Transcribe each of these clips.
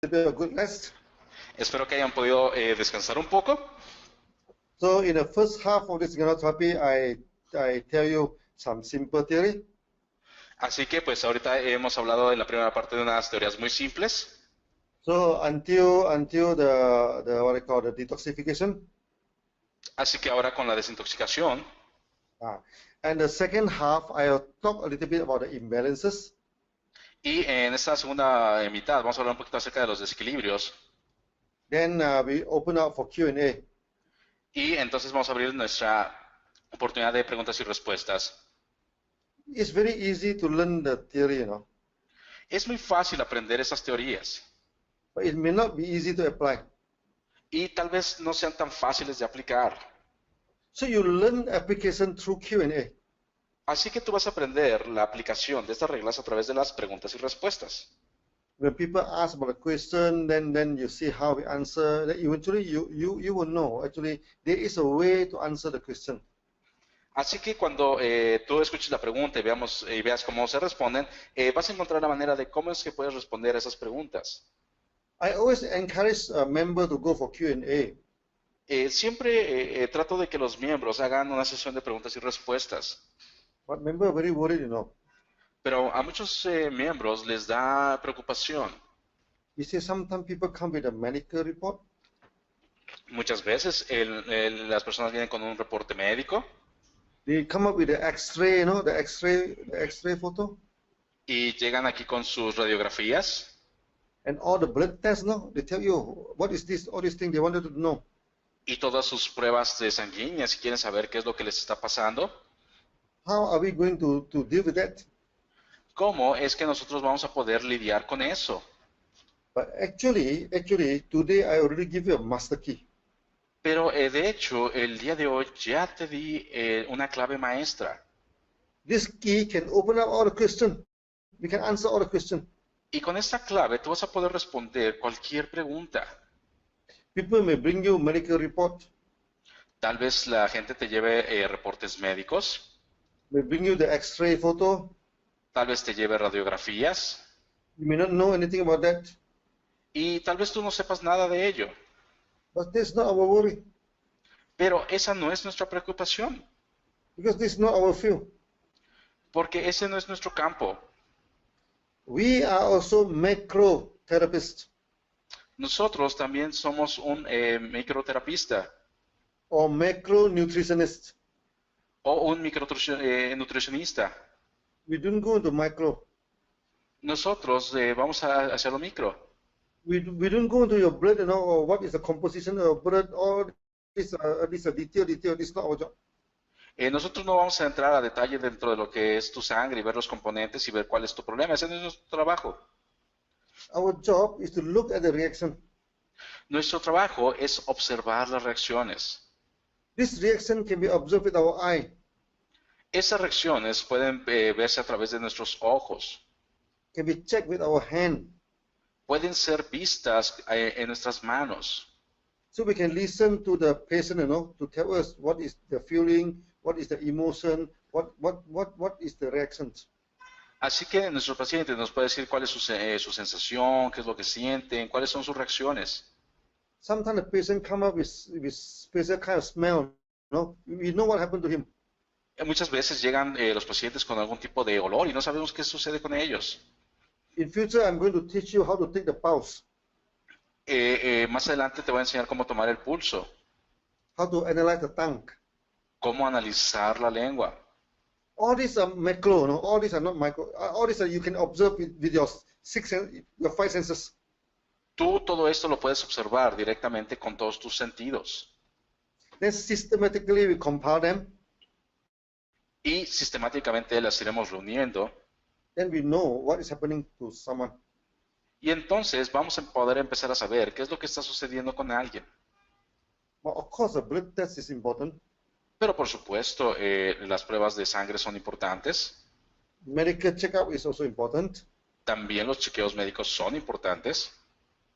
bit of good rest. Espero que hayan podido descansar un poco. So in the first half of this Ganoterapia, I tell you some simple theory. Así que pues ahorita hemos hablado en la primera parte de unas teorías muy simples. So until the what I call the detoxification. Así que ahora con la desintoxicación. And the second half, I'll talk a little bit about the imbalances. Y en esta segunda mitad vamos a hablar un poquito acerca de los desequilibrios. Then we open up for Q&A. Y entonces vamos a abrir nuestra oportunidad de preguntas y respuestas. It's very easy to learn the theory, you know, Es muy fácil aprender esas teorías. but it may not be easy to apply. Y tal vez no sean tan fáciles de aplicar. So you learn application through Q&A. Así que tú vas a aprender la aplicación de estas reglas a través de las preguntas y respuestas. When people ask about a question, then you see how we answer. Then eventually, you will know. Actually, there is a way to answer the question. Así que cuando tú escuches la pregunta y veas cómo se responden, vas a encontrar la manera de cómo es que puedes responder a esas preguntas. I always encourage a member to go for Q&A. Siempre trato de que los miembros hagan una sesión de preguntas y respuestas. But member are very worried, you know. Pero a muchos miembros les da preocupación. You see, sometimes people come with a medical report. Muchas veces las personas vienen con un reporte médico They come up with the X-ray, you know, the X-ray photo, y llegan aquí con sus radiografías and all the blood tests. No, they tell you what is this, all these things they wanted to know. y todas sus pruebas de sanguíneas y quieren saber qué es lo que les está pasando. How are we going to deal with that? ¿Cómo es que nosotros vamos a poder lidiar con eso? But actually, today I already give you a master key. Pero de hecho, el día de hoy ya te di una clave maestra. This key can open up all the questions. We can answer all the questions. Y con esta clave tú vas a poder responder cualquier pregunta. People may bring you medical report. Tal vez la gente te lleve reportes médicos. May bring you the X-ray photo. Tal vez te lleve radiografías. You may not know anything about that. Y tal vez tú no sepas nada de ello. But that's not our worry. Pero esa no es nuestra preocupación. Because this is not our field. Porque ese no es nuestro campo. We are also macro therapists. Nosotros también somos un microterapista Or macro nutritionist. o un micronutricionista. We don't go into micro. Nosotros vamos hacia lo micro. We don't go into your blood, you know, or what is the composition of your blood, or this detail. This is not our job. Nosotros no vamos a entrar a detalle dentro de lo que es tu sangre y ver los componentes y ver cuál es tu problema. Ese no es nuestro trabajo. Our job is to look at the reaction. Nuestro trabajo es observar las reacciones. This reaction can be observed with our eye. Esas reacciones pueden verse a través de nuestros ojos. Can be checked with our hand. Pueden ser vistas en nuestras manos. So we can listen to the patient, you know, to tell us what is the feeling, what is the emotion, what is the reactions. Así que nuestro paciente nos puede decir cuál es su sensación, qué es lo que sienten, cuáles son sus reacciones. Sometimes the patient come up with special kind of smell, no? We know what happened to him. Muchas veces llegan los pacientes con algún tipo de olor y no sabemos qué sucede con ellos. In future, I'm going to teach you how to take the pulse, Más adelante te voy a enseñar cómo tomar el pulso, how to analyze the tongue. cómo analizar la lengua. All these are macro, no? All these are not micro. All these are you can observe with your your five senses. Tú todo esto lo puedes observar directamente con todos tus sentidos. Then systematically we compile them. Y sistemáticamente las iremos reuniendo. Then we know what is happening to someone. Y entonces vamos a poder empezar a saber qué es lo que está sucediendo con alguien. But of course, the blood test is important. Pero por supuesto, las pruebas de sangre son importantes. Medical checkup is also important. También los chequeos médicos son importantes.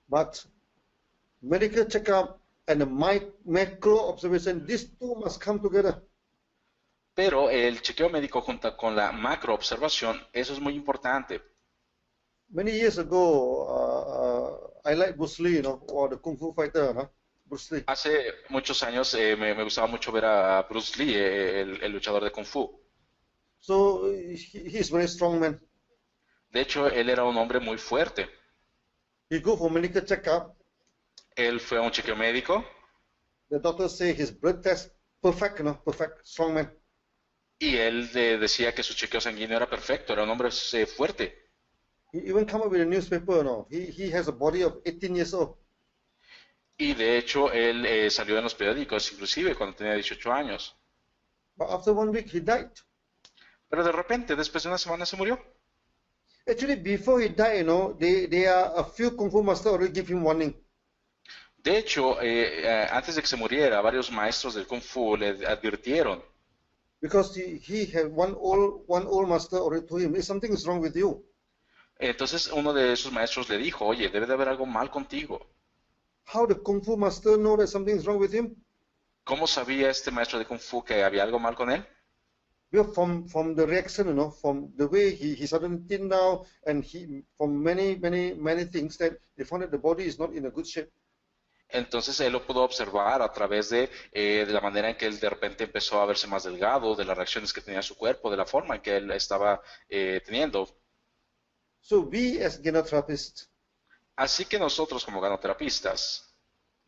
But medical checkup and the macro observation, these two must come together. Pero el chequeo médico junto con la macro observación, eso es muy importante. Many years ago, I like Bruce Lee, or the Kung Fu fighter, Bruce Lee. Hace muchos años me gustaba mucho ver a Bruce Lee, el luchador de Kung Fu. So he's very strong man. De hecho, él era un hombre muy fuerte. He go for medical checkup. Él fue a un chequeo médico The doctor say his blood test perfect, perfect, strong man. y él decía que su chequeo sanguíneo era perfecto, era un hombre fuerte. He even come up with a newspaper, He has a body of 18 years old. Y de hecho, él salió en los periódicos, inclusive cuando tenía 18 años. But after 1 week, he died. Pero de repente, después de una semana, se murió. Actually, before he died, there are a few Kung Fu masters already give him warning. De hecho, antes de que se muriera, varios maestros del Kung Fu le advirtieron. Because he had one old master already told him, something is wrong with you. Entonces uno de esos maestros le dijo, oye, debe de haber algo mal contigo. How the Kung Fu master know that something is wrong with him? ¿Cómo sabía este maestro de Kung Fu que había algo mal con él? Well, from the reaction, from the way he suddenly thinned down, and from many things that they found that the body is not in a good shape. Entonces él lo pudo observar a través de la manera en que él de repente empezó a verse más delgado, de las reacciones que tenía su cuerpo, de la forma en que él estaba teniendo. So we as Ganotherapists, Así que nosotros como ganoterapistas,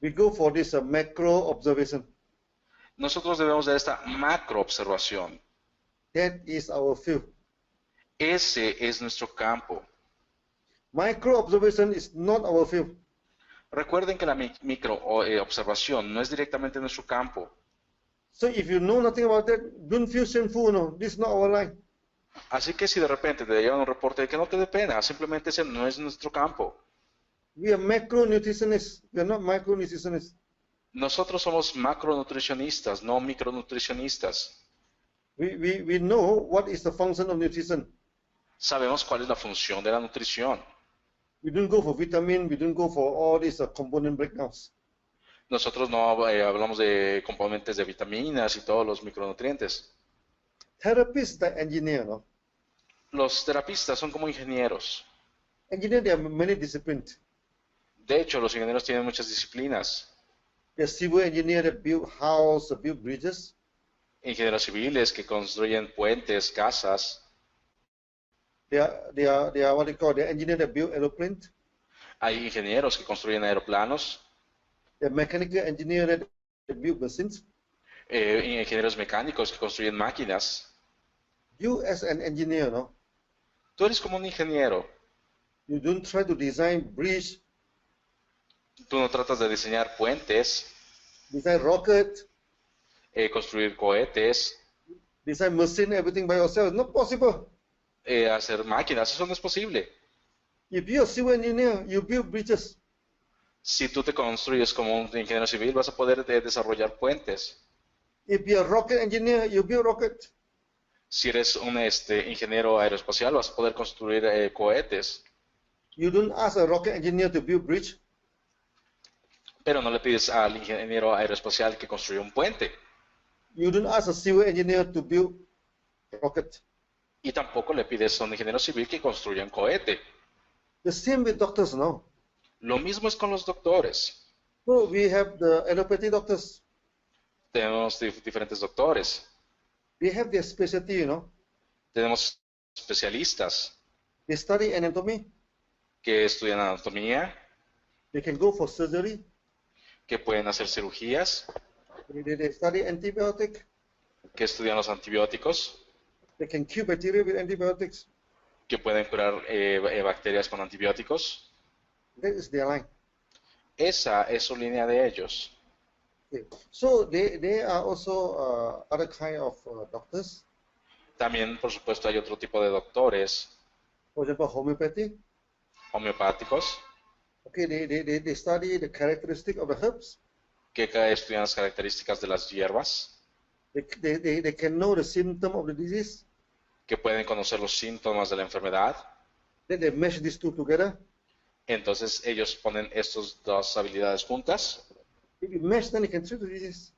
we go for this macro observation. nosotros debemos de esta macro observación. That is our field. Ese es nuestro campo. Micro observation is not our field. Recuerden que la micro observación no es directamente nuestro campo. So if you know nothing about that, don't feel shameful, This is not our line. Así que si de repente te llevan un reporte de que no te dé pena, simplemente ese no es nuestro campo. We are macro nutritionists. We are not micro nutritionists. Nosotros somos macronutricionistas, no micronutricionistas. We know what is the function of nutrition. Sabemos cuál es la función de la nutrición. We don't go for vitamin. We don't go for all these component breakdowns. Nosotros no hablamos de componentes de vitaminas y todos los micronutrientes. Therapists are engineer, Los terapistas son como ingenieros. Engineer, there are many disciplines. De hecho, los ingenieros tienen muchas disciplinas. There are civil engineers that build houses, that build bridges. Ingenieros civiles que construyen puentes, casas. There are what they call the engineers that build aeroplanes. Hay ingenieros que construyen aeroplanos. There are mechanical engineers that build machines. Ingenieros mecánicos que construyen máquinas. You as an engineer, Tú eres como un ingeniero. you don't try to design bridge, Tú no tratas de diseñar puentes, design rocket, construir cohetes, design machine, everything by yourself. It's not possible. hacer máquinas. Eso no es posible. If you're a civil engineer, you build bridges. Si tú te construyes como un ingeniero civil, vas a poder desarrollar puentes. If you're a rocket engineer, you build rocket. Si eres un ingeniero aeroespacial, vas a poder construir cohetes. You don't ask a rocket engineer to build bridge. Pero no le pides al ingeniero aeroespacial que construya un puente. You don't ask a civil engineer to build rocket. Y tampoco le pides a un ingeniero civil que construya un cohete. The same with doctors now. Lo mismo es con los doctores. So we have the allopathy doctors. Tenemos diferentes doctores. They have their specialty, Tenemos especialistas They study anatomy. que estudian anatomía, They can go for surgery. que pueden hacer cirugías, They study antibiotic. que estudian los antibióticos, They can kill bacteria with antibiotics. que pueden curar bacterias con antibióticos. That is their line. Esa es su línea de ellos. Okay. So they are also other kind of doctors. También, por supuesto, hay otro tipo de doctores For example, homeopathy. homeopáticos Okay, they study the characteristic of the herbs. que estudian las características de las hierbas, They can know the symptom of the disease. que pueden conocer los síntomas de la enfermedad. Then they mesh these two together. Entonces ellos ponen estas dos habilidades juntas If you mesh, then you can treat the disease.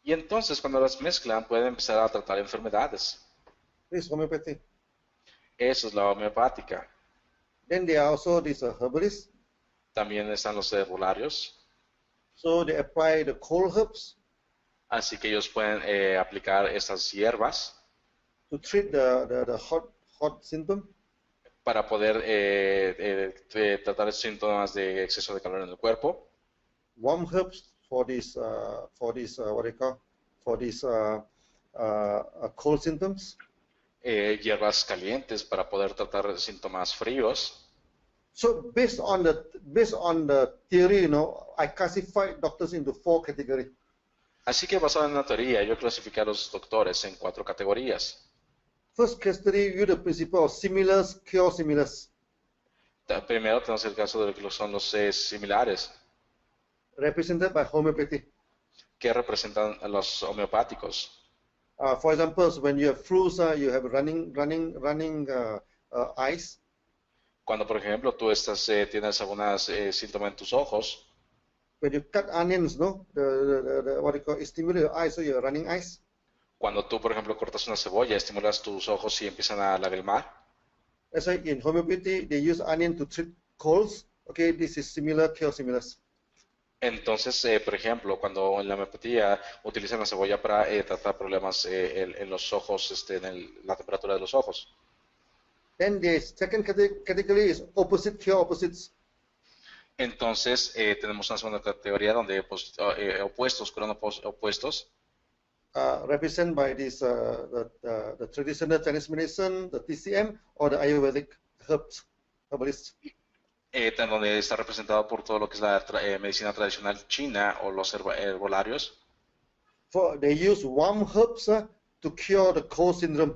y entonces cuando las mezclan pueden empezar a tratar enfermedades. This is homeopathy. Eso es la homeopática. Then there are also these herbalists. También están los herbolarios. So they apply the cold herbs Así que ellos pueden aplicar estas hierbas to treat the hot symptom. para poder tratar síntomas de exceso de calor en el cuerpo. Warm herbs for this what they call for these cold symptoms. Hierbas calientes para poder tratar síntomas fríos. So based on the theory, I classify doctors into 4 categories. Así que basado en la teoría, yo clasifiqué a los doctores en 4 categorías. First category, use the principle of similars, cure similars. Primero tenemos el caso de lo que son los similares, Represented by homeopathy. que representan a los homeopáticos. For example, when you have flus, you have running eyes. Cuando, por ejemplo, tú tienes algunos síntomas en tus ojos, When you cut onions, what you call it stimulate your eyes, so you're running eyes. cuando tú, por ejemplo, cortas una cebolla, estimulas tus ojos y empiezan a lagrimar. That's why in homeopathy they use onion to treat colds. Okay, this is similar, cure similars. Entonces, por ejemplo, cuando en la homeopatía utilizan la cebolla para tratar problemas en los ojos, la temperatura de los ojos. Then the second category is opposite, cure opposites. Entonces, tenemos una segunda categoría donde pues, opuestos, curan opuestos. Represented by this the traditional Chinese medicine, the TCM, or the Ayurvedic herbalists. Donde está representado por todo lo que es la medicina tradicional china o los herbolarios. They use warm herbs to cure the cold syndrome.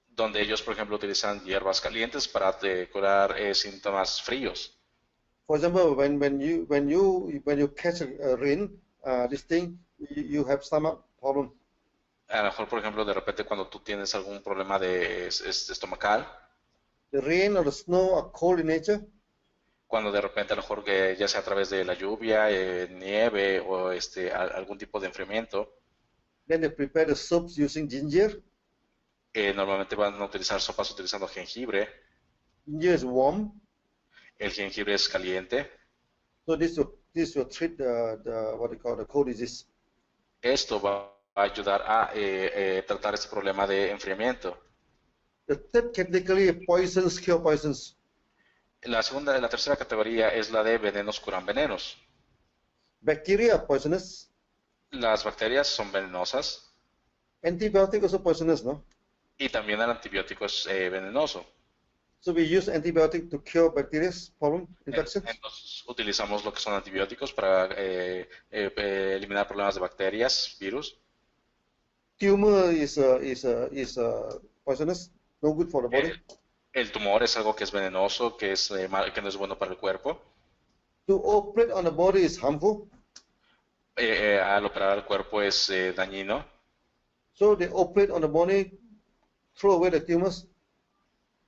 Donde ellos, por ejemplo, utilizan hierbas calientes para curar síntomas fríos. For example, when you catch a rain, this thing you have stomach problem. A lo mejor, por ejemplo, de repente cuando tú tienes algún problema de estomacal. The rain or the snow are cold in nature. Cuando de repente a lo mejor que ya sea a través de la lluvia, nieve o algún tipo de enfriamiento. Then they prepare the soups using ginger. Normalmente van a utilizar sopas utilizando jengibre. Ginger is warm. El jengibre es caliente. So this will treat what they call the cold disease. Esto va a ayudar a tratar este problema de enfriamiento. The third category, poisons, cure poisons. La tercera categoría es la de venenos curan venenos. Bacteria are poisonous. Las bacterias son venenosas. Antibiotic also poisonous, no? Y también el antibiótico es venenoso. So we use antibiotic to cure bacteria problem infections. Entonces utilizamos lo que son antibióticos para eliminar problemas de bacterias, virus. Tumor is poisonous, no good for the body. El tumor es algo que es venenoso, que no es bueno para el cuerpo. To operate on the body is harmful. Al operar el cuerpo es dañino. So they operate on the body, throw away the tumors.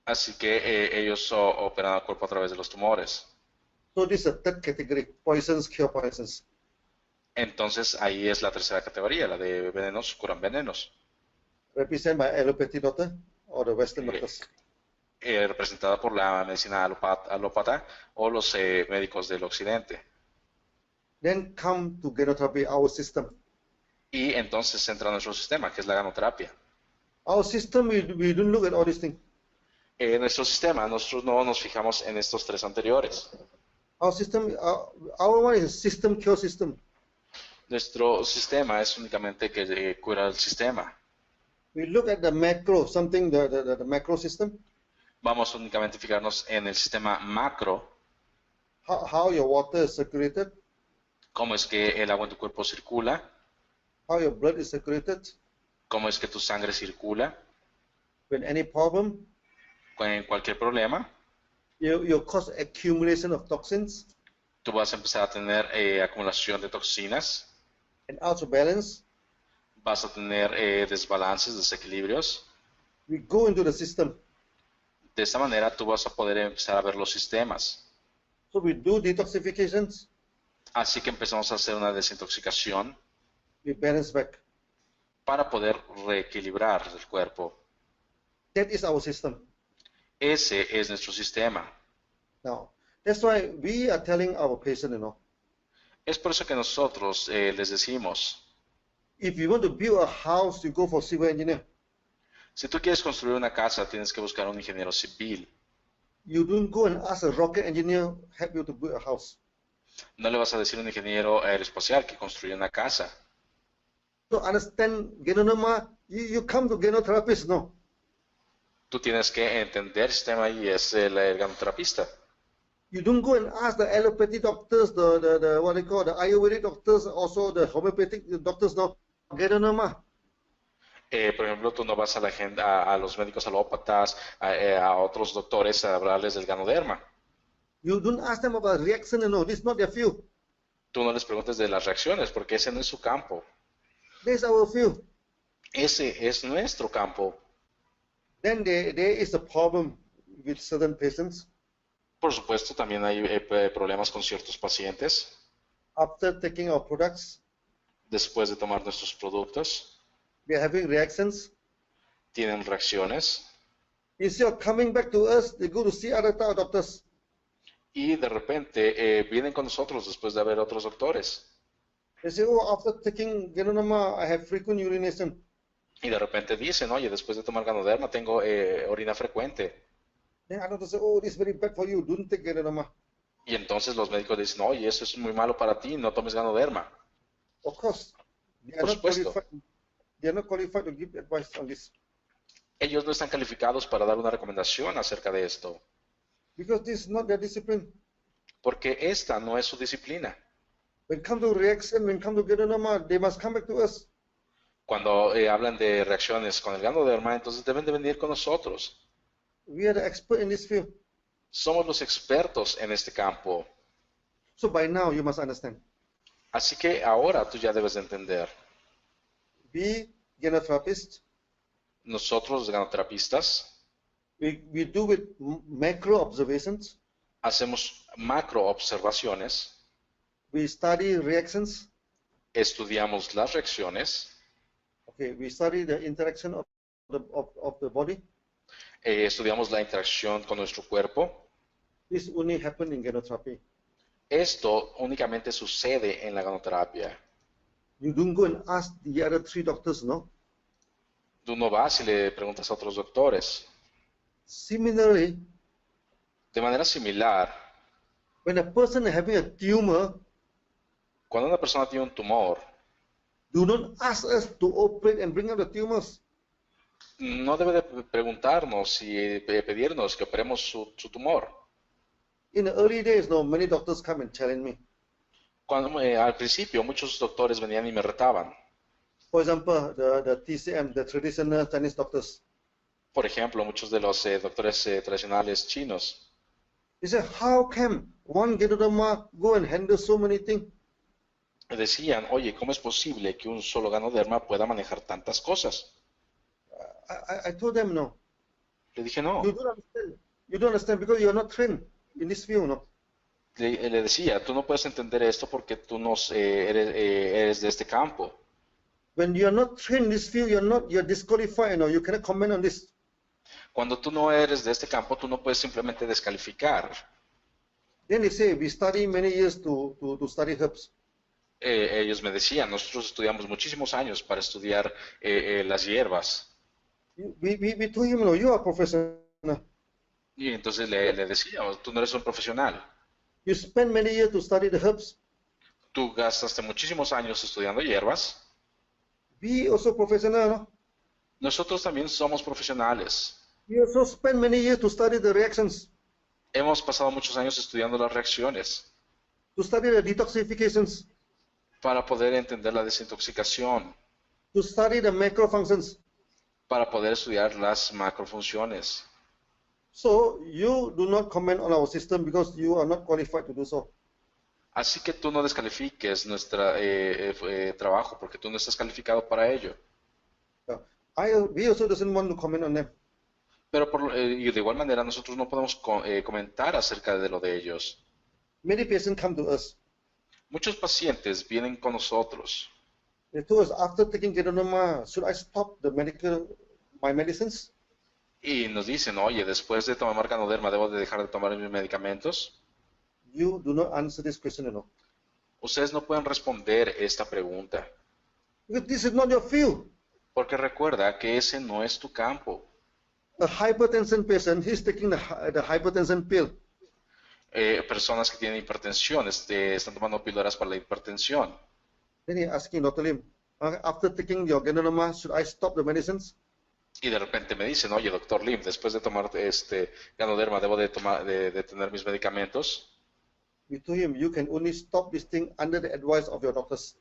Así que ellos operan al cuerpo a través de los tumores. So this is the third category, poisons, cure poisons. Entonces ahí es la tercera categoría, la de venenos curan venenos. Represented by allopathy doctor or the Western doctors. Representada por la medicina alópata o los médicos del occidente. Then come to Ganoterapia, our system. Y entonces entra nuestro sistema, que es la Ganoterapia. Our system, we don't look at all these things. En nuestro sistema, nosotros no nos fijamos en estos 3 anteriores. Our system, our one is a system cure system. Nuestro sistema es únicamente que cura el sistema. We look at the macro, something, the macro system. Vamos únicamente a fijarnos en el sistema macro. How your water is circulated. Cómo es que el agua en tu cuerpo circula. How your blood is circulated. Cómo es que tu sangre circula. When any problem. En cualquier problema. You cause accumulation of toxins. Tú vas a empezar a tener acumulación de toxinas. And out of balance. Vas a tener desbalances, desequilibrios. We go into the system. De esta manera tú vas a poder empezar a ver los sistemas. So we do detoxifications. Así que empezamos a hacer una desintoxicación. We balance back. Para poder reequilibrar el cuerpo. That is our system. Ese es nuestro sistema. Now, That's why we are telling our patient, Es por eso que nosotros les decimos, if you want to build a house, you go for civil engineer. si tú quieres construir una casa, tienes que buscar un ingeniero civil. You don't go and ask a rocket engineer help you to build a house. No le vas a decir a un ingeniero aeroespacial que construya una casa. To understand Ganoderma, you come to Ganoterapist, no. Tú tienes que entender el sistema y es el ganoterapista. You don't go and ask the allopathy doctors, the what they call the Ayurvedic doctors, also the homeopathic doctors, no. Ganoderma. Por ejemplo, tú no vas a la gente, a los médicos alópatas, a otros doctores a hablarles del ganoderma. You don't ask them about reaction, this is not their field. Tú no les preguntes de las reacciones porque ese no es su campo. This is our field. Ese es nuestro campo. Then there is a problem with certain patients. Por supuesto, también hay problemas con ciertos pacientes. After taking our products, Después de tomar nuestros productos, they are having reactions. tienen reacciones Instead of coming back to us, they go to see other doctors. y de repente vienen con nosotros después de haber otros doctores. They say, oh, after taking Ganoderma, I have frequent urination. Y de repente dicen, oye, después de tomar ganoderma tengo orina frecuente. Then other doctors say, oh, this is very bad for you. Don't take Ganoderma. Y entonces los médicos dicen, oye, eso es muy malo para ti, no tomes ganoderma. Of course, they are Por not supuesto. qualified. They are not qualified to give advice on this Ellos no están calificados para dar una recomendación acerca de esto, because this is not their discipline. porque esta no es su disciplina. When it comes to reaction, when it comes to Ganoderma, they must come back to us. Cuando hablan de reacciones con el ganoderma, entonces deben de venir con nosotros. We are the expert in this field. Somos los expertos en este campo. So by now, you must understand. Así que ahora tú ya debes de entender. We, Ganotherapists, Nosotros, los ganoterapistas, we do with macro observations. hacemos macro observaciones, We study reactions. estudiamos las reacciones, Okay, we study the interaction of the body. estudiamos la interacción con nuestro cuerpo. This only happens in Ganotherapy. Esto únicamente sucede en la ganoterapia. You don't go and ask the other three doctors, no? Tú no vas y le preguntas a otros doctores. Similarly, De manera similar, when a person is having a tumor, cuando una persona tiene un tumor, do not ask us to operate and bring out the tumors. no debe de preguntarnos y pedirnos que operemos su tumor. In the early days, no, many doctors come and challenge me. Cuando, al principio muchos doctores venían y me retaban. For example, the TCM, the traditional Chinese doctors. Por ejemplo, muchos de los doctores tradicionales chinos. They say, how can one Ganoderma go and handle so many things? Decían, oye, ¿cómo es posible que un solo ganoderma pueda manejar tantas cosas? I told them, no. Le dije, no. You don't understand. You don't understand because you're not trained in this field, no. Le decía, tú no puedes entender esto porque tú no eres de este campo. When you're not trained in this field, you're disqualified, no. You cannot comment on this. Cuando tú no eres de este campo, tú no puedes simplemente descalificar. Then they say, we study many years to study herbs. Ellos me decían, nosotros estudiamos muchísimos años para estudiar las hierbas. We told him, no, you are professional. Y entonces le decíamos, tú no eres un profesional. You spend many years to study the herbs. Tú gastaste muchísimos años estudiando hierbas. We also professional, no? Nosotros también somos profesionales. We also spend many years to study the reactions, Hemos pasado muchos años estudiando las reacciones to study the detoxifications, para poder entender la desintoxicación, to study the macro functions. para poder estudiar las macrofunciones. So you do not comment on our system because you are not qualified to do so. Así que tú no descalifiques nuestro trabajo porque tú no estás calificado para ello. We also doesn't want to comment on them. Pero y de igual manera nosotros no podemos comentar acerca de lo de ellos. Many patients come to us. Muchos pacientes vienen con nosotros They told us after taking Ganoderma, should I stop my medicines? y nos dicen, oye, después de tomar Ganoderma, ¿debo de dejar de tomar mis medicamentos? you do not answer this question, Ustedes no pueden responder esta pregunta, Because this is not your field. porque recuerda que ese no es tu campo. A hypertension patient, he's taking the hypertension pill. Personas que tienen hipertensión están tomando píldoras para la hipertensión. Then he asking Dr. Lim, after taking your Ganoderma, should I stop the medicines? Y de repente me dicen, oye, doctor Lim, después de tomar Ganoderma, ¿debo de tener mis medicamentos? We told him, you can only stop this thing under the advice of your doctors.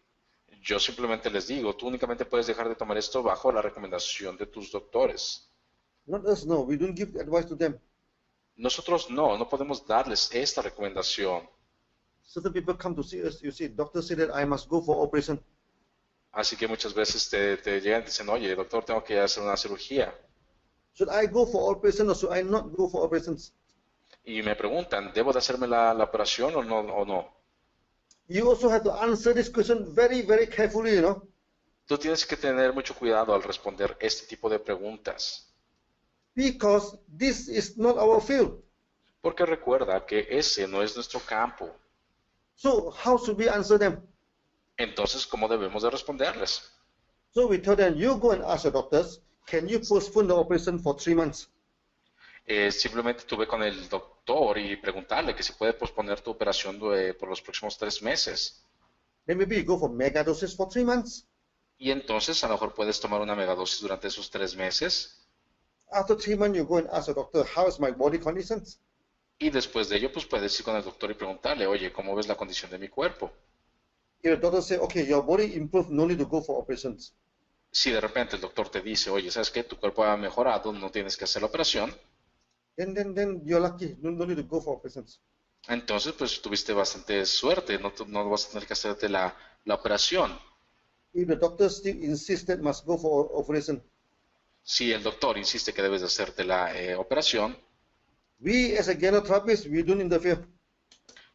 Yo simplemente les digo, tú únicamente puedes dejar de tomar esto bajo la recomendación de tus doctores. Not us, no. We don't give advice to them. Nosotros no podemos darles esta recomendación. Certain people come to see us, you see, doctor said that I must go for operation. Así que muchas veces te llegan y dicen, oye, doctor, tengo que hacer una cirugía. Should I go for operation or should I not go for operations? Y me preguntan, ¿debo de hacerme la operación o no? You also have to answer this question very, very carefully, Tú tienes que tener mucho cuidado al responder este tipo de preguntas. Because this is not our field. Porque recuerda que ese no es nuestro campo. So how should we answer them? Entonces, ¿cómo debemos de responderles? So we tell them, you go and ask your doctors, can you postpone the operation for 3 months? Simplemente tuve con el doctor y preguntarle que si puede posponer tu operación por los próximos 3 meses. Then maybe you go for megadosis for 3 months. Y entonces a lo mejor puedes tomar una megadosis durante esos 3 meses. After 3 months, you go and ask your doctor, how is my body conditions? Y después de ello, pues puedes ir con el doctor y preguntarle, oye, ¿cómo ves la condición de mi cuerpo? If the doctor say, okay, your body improved, no need to go for operations. Si de repente el doctor te dice, oye, ¿sabes qué? Tu cuerpo ha mejorado, no tienes que hacer la operación. Then you're lucky, no need to go for operations. Entonces, pues tuviste bastante suerte, no vas a tener que hacerte la operación. If the doctor still insists that must go for operation, Si el doctor insiste que debes de hacerte la operación, we as a ganotherapists, we don't interfere.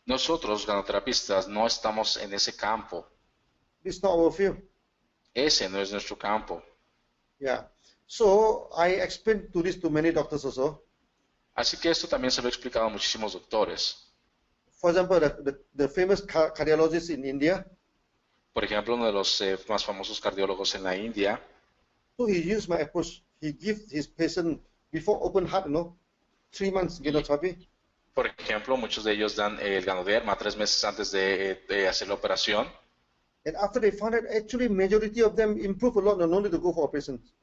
nosotros, ganoterapistas, no estamos en ese campo. It's not our field. Ese no es nuestro campo. Yeah. So I explained this to many doctors also. Así que esto también se lo he explicado a muchísimos doctores. For example, the famous cardiologist in India, Por ejemplo, uno de los más famosos cardiólogos en la India, so he used my approach. He gives his patient before open heart, 3 months ganotherapy. por ejemplo, muchos de ellos dan el Ganoderma 3 meses antes de hacer la operación. And after they found that actually majority of them improve a lot, no need to go for operations.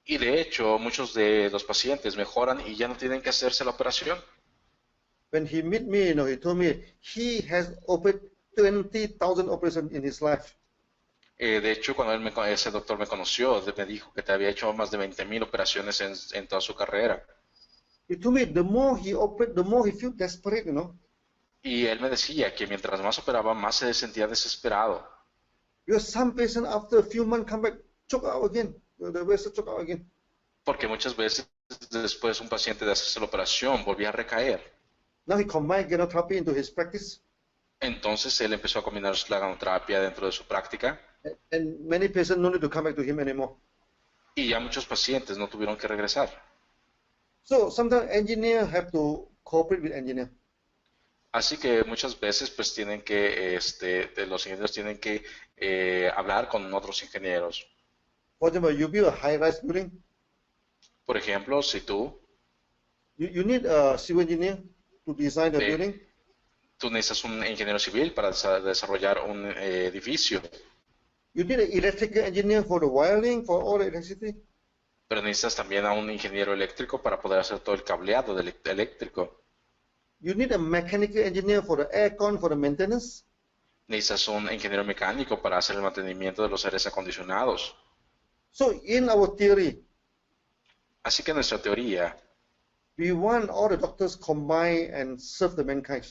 Y de hecho, muchos de los pacientes mejoran y ya no tienen que hacerse la operación. When he met me, he told me he has opened 20,000 operations in his life. De hecho, cuando ese doctor me conoció, me dijo que te había hecho más de 20,000 operaciones en toda su carrera. He told me the more he operated, the more he felt desperate, Y él me decía que mientras más operaba, más se sentía desesperado. Because some patients after a few months come back, choke out again. The vessel choke out again. Porque muchas veces después un paciente de hacerse la operación volvía a recaer. Now he combined ganotherapy into his practice. Entonces él empezó a combinar la ganoterapia dentro de su práctica. And many patients no need to come back to him anymore. Y ya muchos pacientes no tuvieron que regresar. So sometimes engineers have to cooperate with engineer. Así que muchas veces pues tienen que, los ingenieros tienen que hablar con otros ingenieros. For example, you build a high-rise building. Por ejemplo, si tú You need a civil engineer to design the building. Tú necesitas un ingeniero civil para desarrollar un edificio. You need an electrical engineer for the wiring, for all the electricity. Pero necesitas también a un ingeniero eléctrico para poder hacer todo el cableado eléctrico. You need a mechanical engineer for the aircon, for the maintenance. Necesitas un ingeniero mecánico para hacer el mantenimiento de los aires acondicionados. So in our theory, Así que nuestra teoría, we want all the doctors combine and serve the mankind.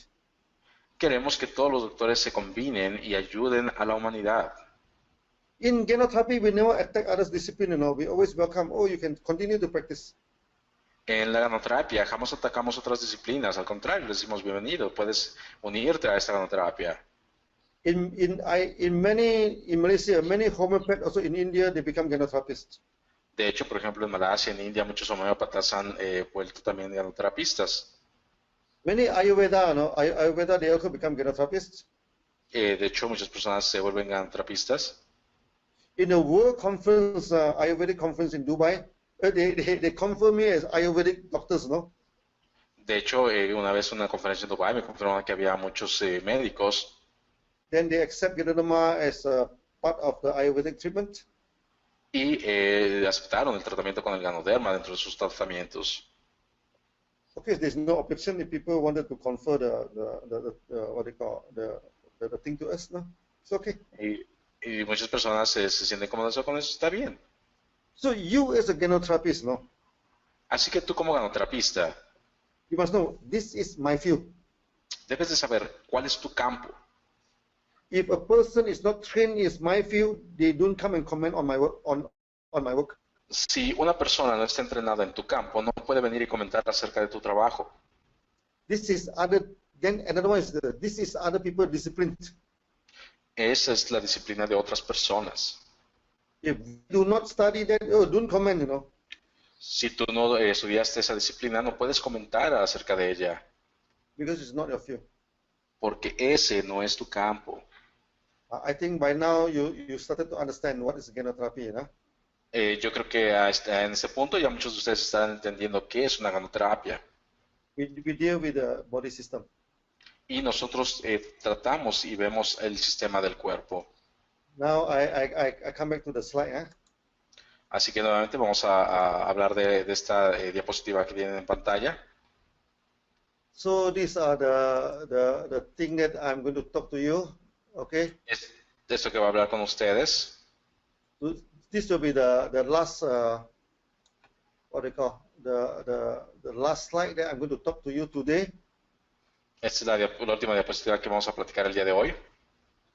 queremos que todos los doctores se combinen y ayuden a la humanidad. In Ganoterapy, we never attack others' discipline, We always welcome, you can continue to practice. En la ganoterapia jamás atacamos otras disciplinas, al contrario, les decimos bienvenido, puedes unirte a esta ganoterapia. In Malaysia, many homeopaths also in India, they become Ganotherapists. De hecho, por ejemplo, en Malasia, en India, muchos homeópatas han vuelto también ganoterapistas. Many Ayurveda, no, Ayurveda, they also become Ganotherapists. De hecho, muchas personas se vuelven ganotrapistas. In a World Conference, Ayurvedic conference in Dubai, they confirm me as Ayurvedic doctors, no? De hecho, una vez en una conferencia en Dubái me confirmaron que había muchos médicos Then they accept Ganoderma as a part of the Ayurvedic treatment. y aceptaron el tratamiento con el Ganoderma dentro de sus tratamientos. Okay, there's no objection if people wanted to confer the what they call the thing to us, no? It's okay. Y muchas personas se sienten cómodas con eso, está bien. So you as a Ganotherapist, no? Así que tú como ganoterapista You must know, this is my field. debes de saber cuál es tu campo. If a person is not trained in my field, they don't come and comment on my work, on my work. Si una persona no está entrenada en tu campo, no puede venir y comentar acerca de tu trabajo. This is other, then another one is, this is other people disciplined. Esa es la disciplina de otras personas. If you do not study that, oh, don't comment, you know. Si tú no estudiaste esa disciplina, no puedes comentar acerca de ella, Because it's not your field. porque ese no es tu campo. I think by now you started to understand what is Ganotherapy, you know? Yo creo que en ese punto ya muchos de ustedes están entendiendo qué es una ganoterapia. We deal with the body system. Y nosotros tratamos y vemos el sistema del cuerpo. Now I come back to the slide, huh? Así que nuevamente vamos a hablar de esta diapositiva que tienen en pantalla. So these are the thing that I'm going to talk to you, okay? Es de esto que voy a hablar con ustedes. This will be the last what do you call the last slide that I'm going to talk to you today. Esta es la última diapositiva que vamos a platicar el día de hoy.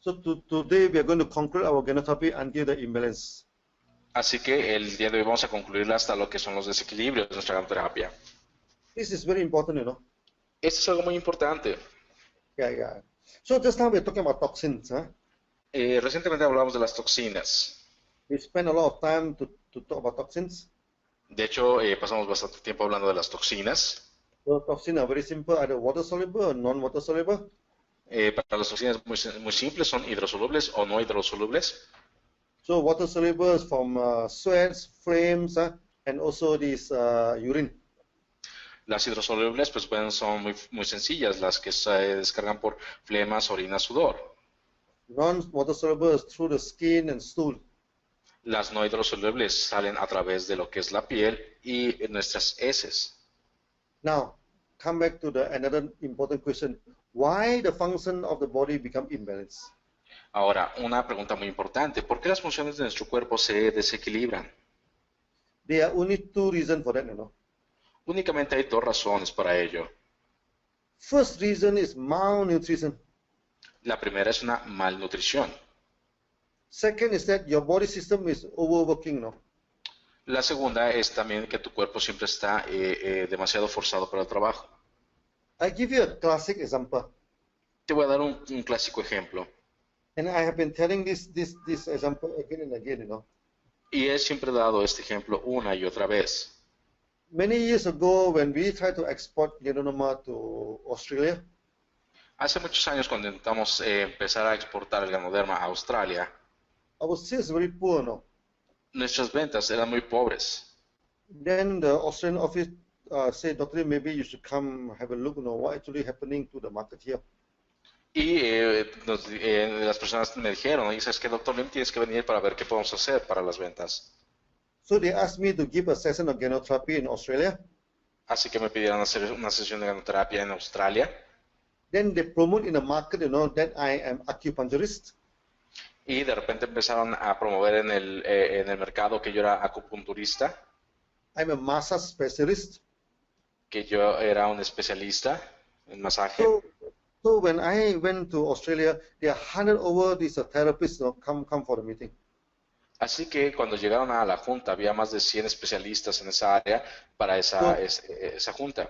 So today we are going to conclude our Ganotherapy until the imbalance. Así que el día de hoy vamos a concluirla hasta lo que son los desequilibrios de nuestra ganoterapia. This is very important, you know. Esto es algo muy importante. Yeah. So just now we're talking about toxins, huh? Recientemente hablamos de las toxinas. We spend a lot of time to talk about toxins. De hecho, pasamos bastante tiempo hablando de las toxinas. So toxins are very simple, either water soluble or non-water soluble. Para las toxinas muy simples, son hidrosolubles o no hidrosolubles. So water soluble is from sweats, flames, and also this urine. Las hidrosolubles pues son muy sencillas, las que se descargan por flemas, orina, sudor. Non-water soluble is through the skin and stool. Las no hidrosolubles salen a través de lo que es la piel y nuestras heces. Now, come back to another important question. Why the function of the body become imbalanced? Ahora, una pregunta muy importante. ¿Por qué las funciones de nuestro cuerpo se desequilibran? There are only two reasons for that, you know. Únicamente hay dos razones para ello. First reason is malnutrition. La primera es una malnutrición. Second is that your body system is overworking, no? La segunda es también que tu cuerpo siempre está demasiado forzado para el trabajo. I give you a classic example. Te voy a dar un clásico ejemplo. And I have been telling this example again and again, you know. Y he siempre dado este ejemplo una y otra vez. Many years ago, when we tried to export Ganoderma to Australia, Hace muchos años cuando intentamos empezar a exportar el Ganoderma a Australia, our sales very poor, no? nuestras ventas eran muy pobres. Then the Australian office said, Doctor, maybe you should come have a look, you know, what actually happening to the market here. Y las personas me dijeron, y sabes que doctor Lim, tienes que venir para ver qué podemos hacer para las ventas. So they asked me to give a session of Ganoterapy in Australia. Así que me pidieron hacer una sesión de ganoterapia en Australia. Then they promote in the market, you know, that I am acupuncturist. Y de repente empezaron a promover en el mercado que yo era acupunturista, I'm a massage specialist. que yo era un especialista en masaje. So when I went to Australia, they are handed over these therapists, you know, come for the meeting. Así que cuando llegaron a la junta, había más de 100 especialistas en esa área para esa junta.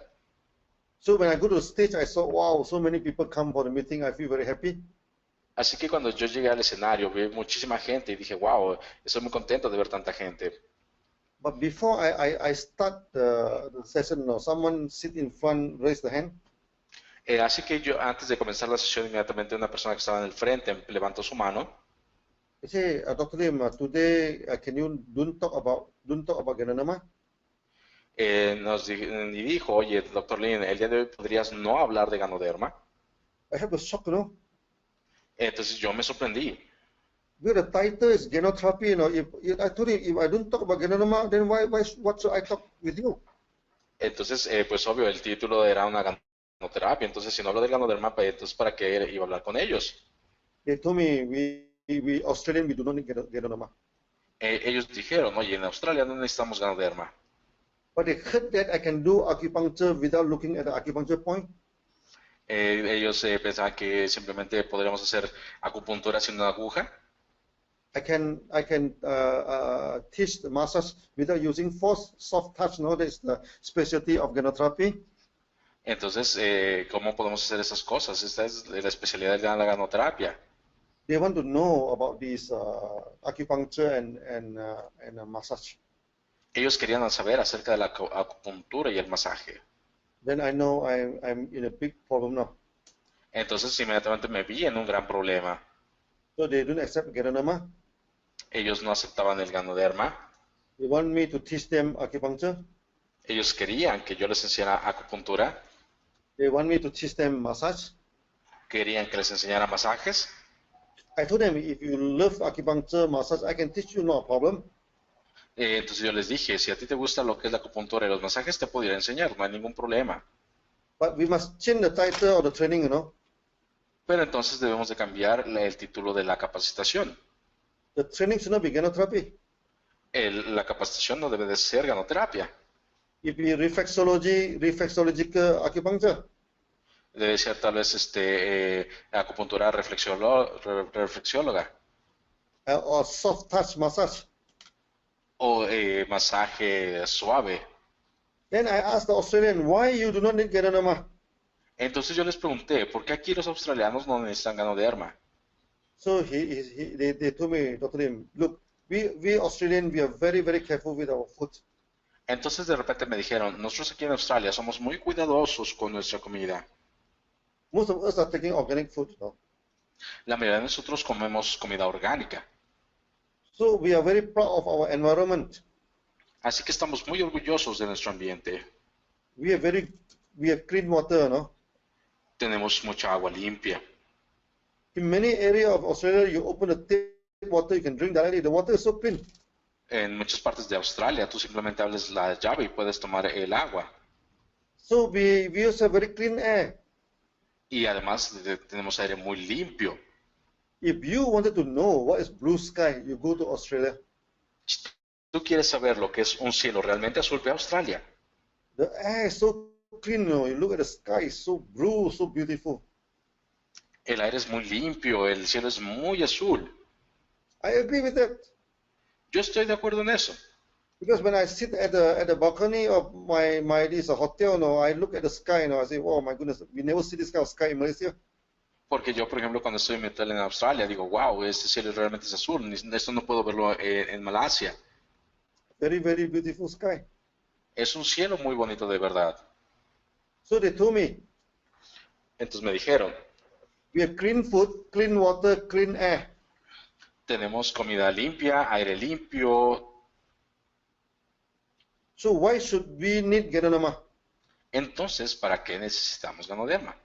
So when I go to the stage, I saw, wow, so many people come for the meeting. I feel very happy. Así que cuando yo llegué al escenario, vi muchísima gente y dije, wow, estoy muy contento de ver tanta gente. But before I start the session, you know, someone sit in front, raise the hand. Así que yo, antes de comenzar la sesión, inmediatamente una persona que estaba en el frente levantó su mano. He said, Dr. Lim, today can you don't talk about Ganoderma? Y dijo, oye, doctor Lin, el día de hoy podrías no hablar de Ganoderma. I have a shock, you know. Entonces yo me sorprendí. Because the title is Ganoterapia, you know. If I told him if I don't talk about Ganoderma, then what should I talk with you? Entonces, pues obvio, el título era una ganoterapia. Entonces, si no hablo del Ganoderma, pues entonces ¿para qué iba a hablar con ellos? They told me we Australian we do not need Ganoderma. Ellos dijeron, oye, en Australia no necesitamos Ganoderma. But they heard that I can do acupuncture without looking at the acupuncture point. Ellos pensaban que simplemente podríamos hacer acupuntura sin una aguja. I can teach the massage without using force, soft touch. No, that's the specialty of Ganoterapy. Entonces, ¿cómo podemos hacer esas cosas? Esta es la especialidad de la ganoterapia. They want to know about this acupuncture and massage. Ellos querían saber acerca de la acupuntura y el masaje. Then I know I'm in a big problem now. Entonces, inmediatamente me vi en un gran problema. So they don't accept Ganoderma. Ellos no aceptaban el Ganoderma. They want me to teach them acupuncture. Ellos querían que yo les enseñara acupuntura. They want me to teach them massage. Querían que les enseñara masajes. I told them, if you love acupuncture, massage, I can teach you, no problem. Entonces yo les dije, si a ti te gusta lo que es la acupuntura y los masajes, te pudiera enseñar, no hay ningún problema. But we must change the title of the training, you know. Pero entonces debemos de cambiar el título de la capacitación. The training should not be Ganoterapy. La capacitación no debe de ser ganoterapia. It be reflexological acupuncture. Debe ser tal vez acupuntura reflexióloga. Or soft touch massage. O masaje suave. Then I asked the Australian, why you do not need Ganoderma? Entonces yo les pregunté, ¿por qué aquí los australianos no necesitan Ganoderma? So they told me, Dr. Lim, look, we Australian, we are very, very careful with our food. Entonces de repente me dijeron, nosotros aquí en Australia somos muy cuidadosos con nuestra comida. Most of us are taking organic food now. La mayoría de nosotros comemos comida orgánica. So we are very proud of our environment. Así que estamos muy orgullosos de nuestro ambiente. We have clean water, no? Tenemos mucha agua limpia. In many areas of Australia, you open the tap water, you can drink directly. The water is so clean. En muchas partes de Australia, tú simplemente abres la llave y puedes tomar el agua. So we also have very clean air. Y además tenemos aire muy limpio. If you wanted to know what is blue sky, you go to Australia. Si tú quieres saber lo que es un cielo realmente azul, ve a Australia. The air is so clean, you know. You look at the sky, it's so blue, so beautiful. El aire es muy limpio, el cielo es muy azul. I agree with that. Yo estoy de acuerdo en eso. Because when I sit at the balcony of this hotel, you know, I look at the sky, you know, I say, oh my goodness, we never see this kind of sky in Malaysia. Porque yo, por ejemplo, cuando estoy en mi hotel en Australia, digo, wow, este cielo realmente es azul. Esto no puedo verlo en Malasia. Very, very beautiful sky. Es un cielo muy bonito de verdad. So they told me, Entonces me dijeron, we have clean food, clean water, clean air. tenemos comida limpia, aire limpio. So why should we need Ganoderma? Entonces, ¿para qué necesitamos Ganoderma?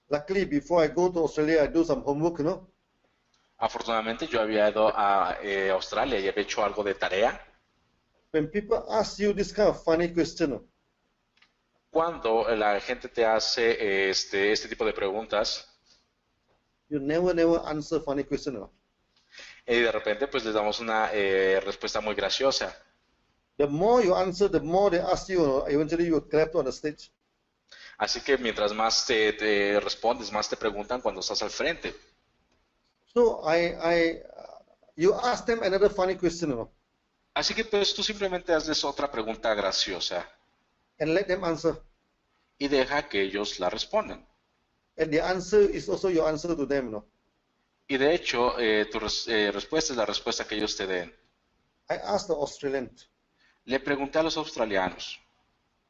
Luckily, before I go to Australia, I do some homework, you know. Afortunadamente yo había ido a Australia y había hecho algo de tarea. When people ask you this kind of funny question, Cuando la gente te hace este tipo de preguntas, you never answer funny question. y de repente pues les damos una respuesta muy graciosa. The more you answer, the more they ask you, you know, eventually you clap on the stage. Así que mientras más te respondes, más te preguntan cuando estás al frente. So you ask them another funny question, you know, Así que pues tú simplemente hazles otra pregunta graciosa and let them answer. y deja que ellos la respondan. And the answer is also your answer to them, you know. Y de hecho, tu respuesta es la respuesta que ellos te den. I asked the Australian, Le pregunté a los australianos,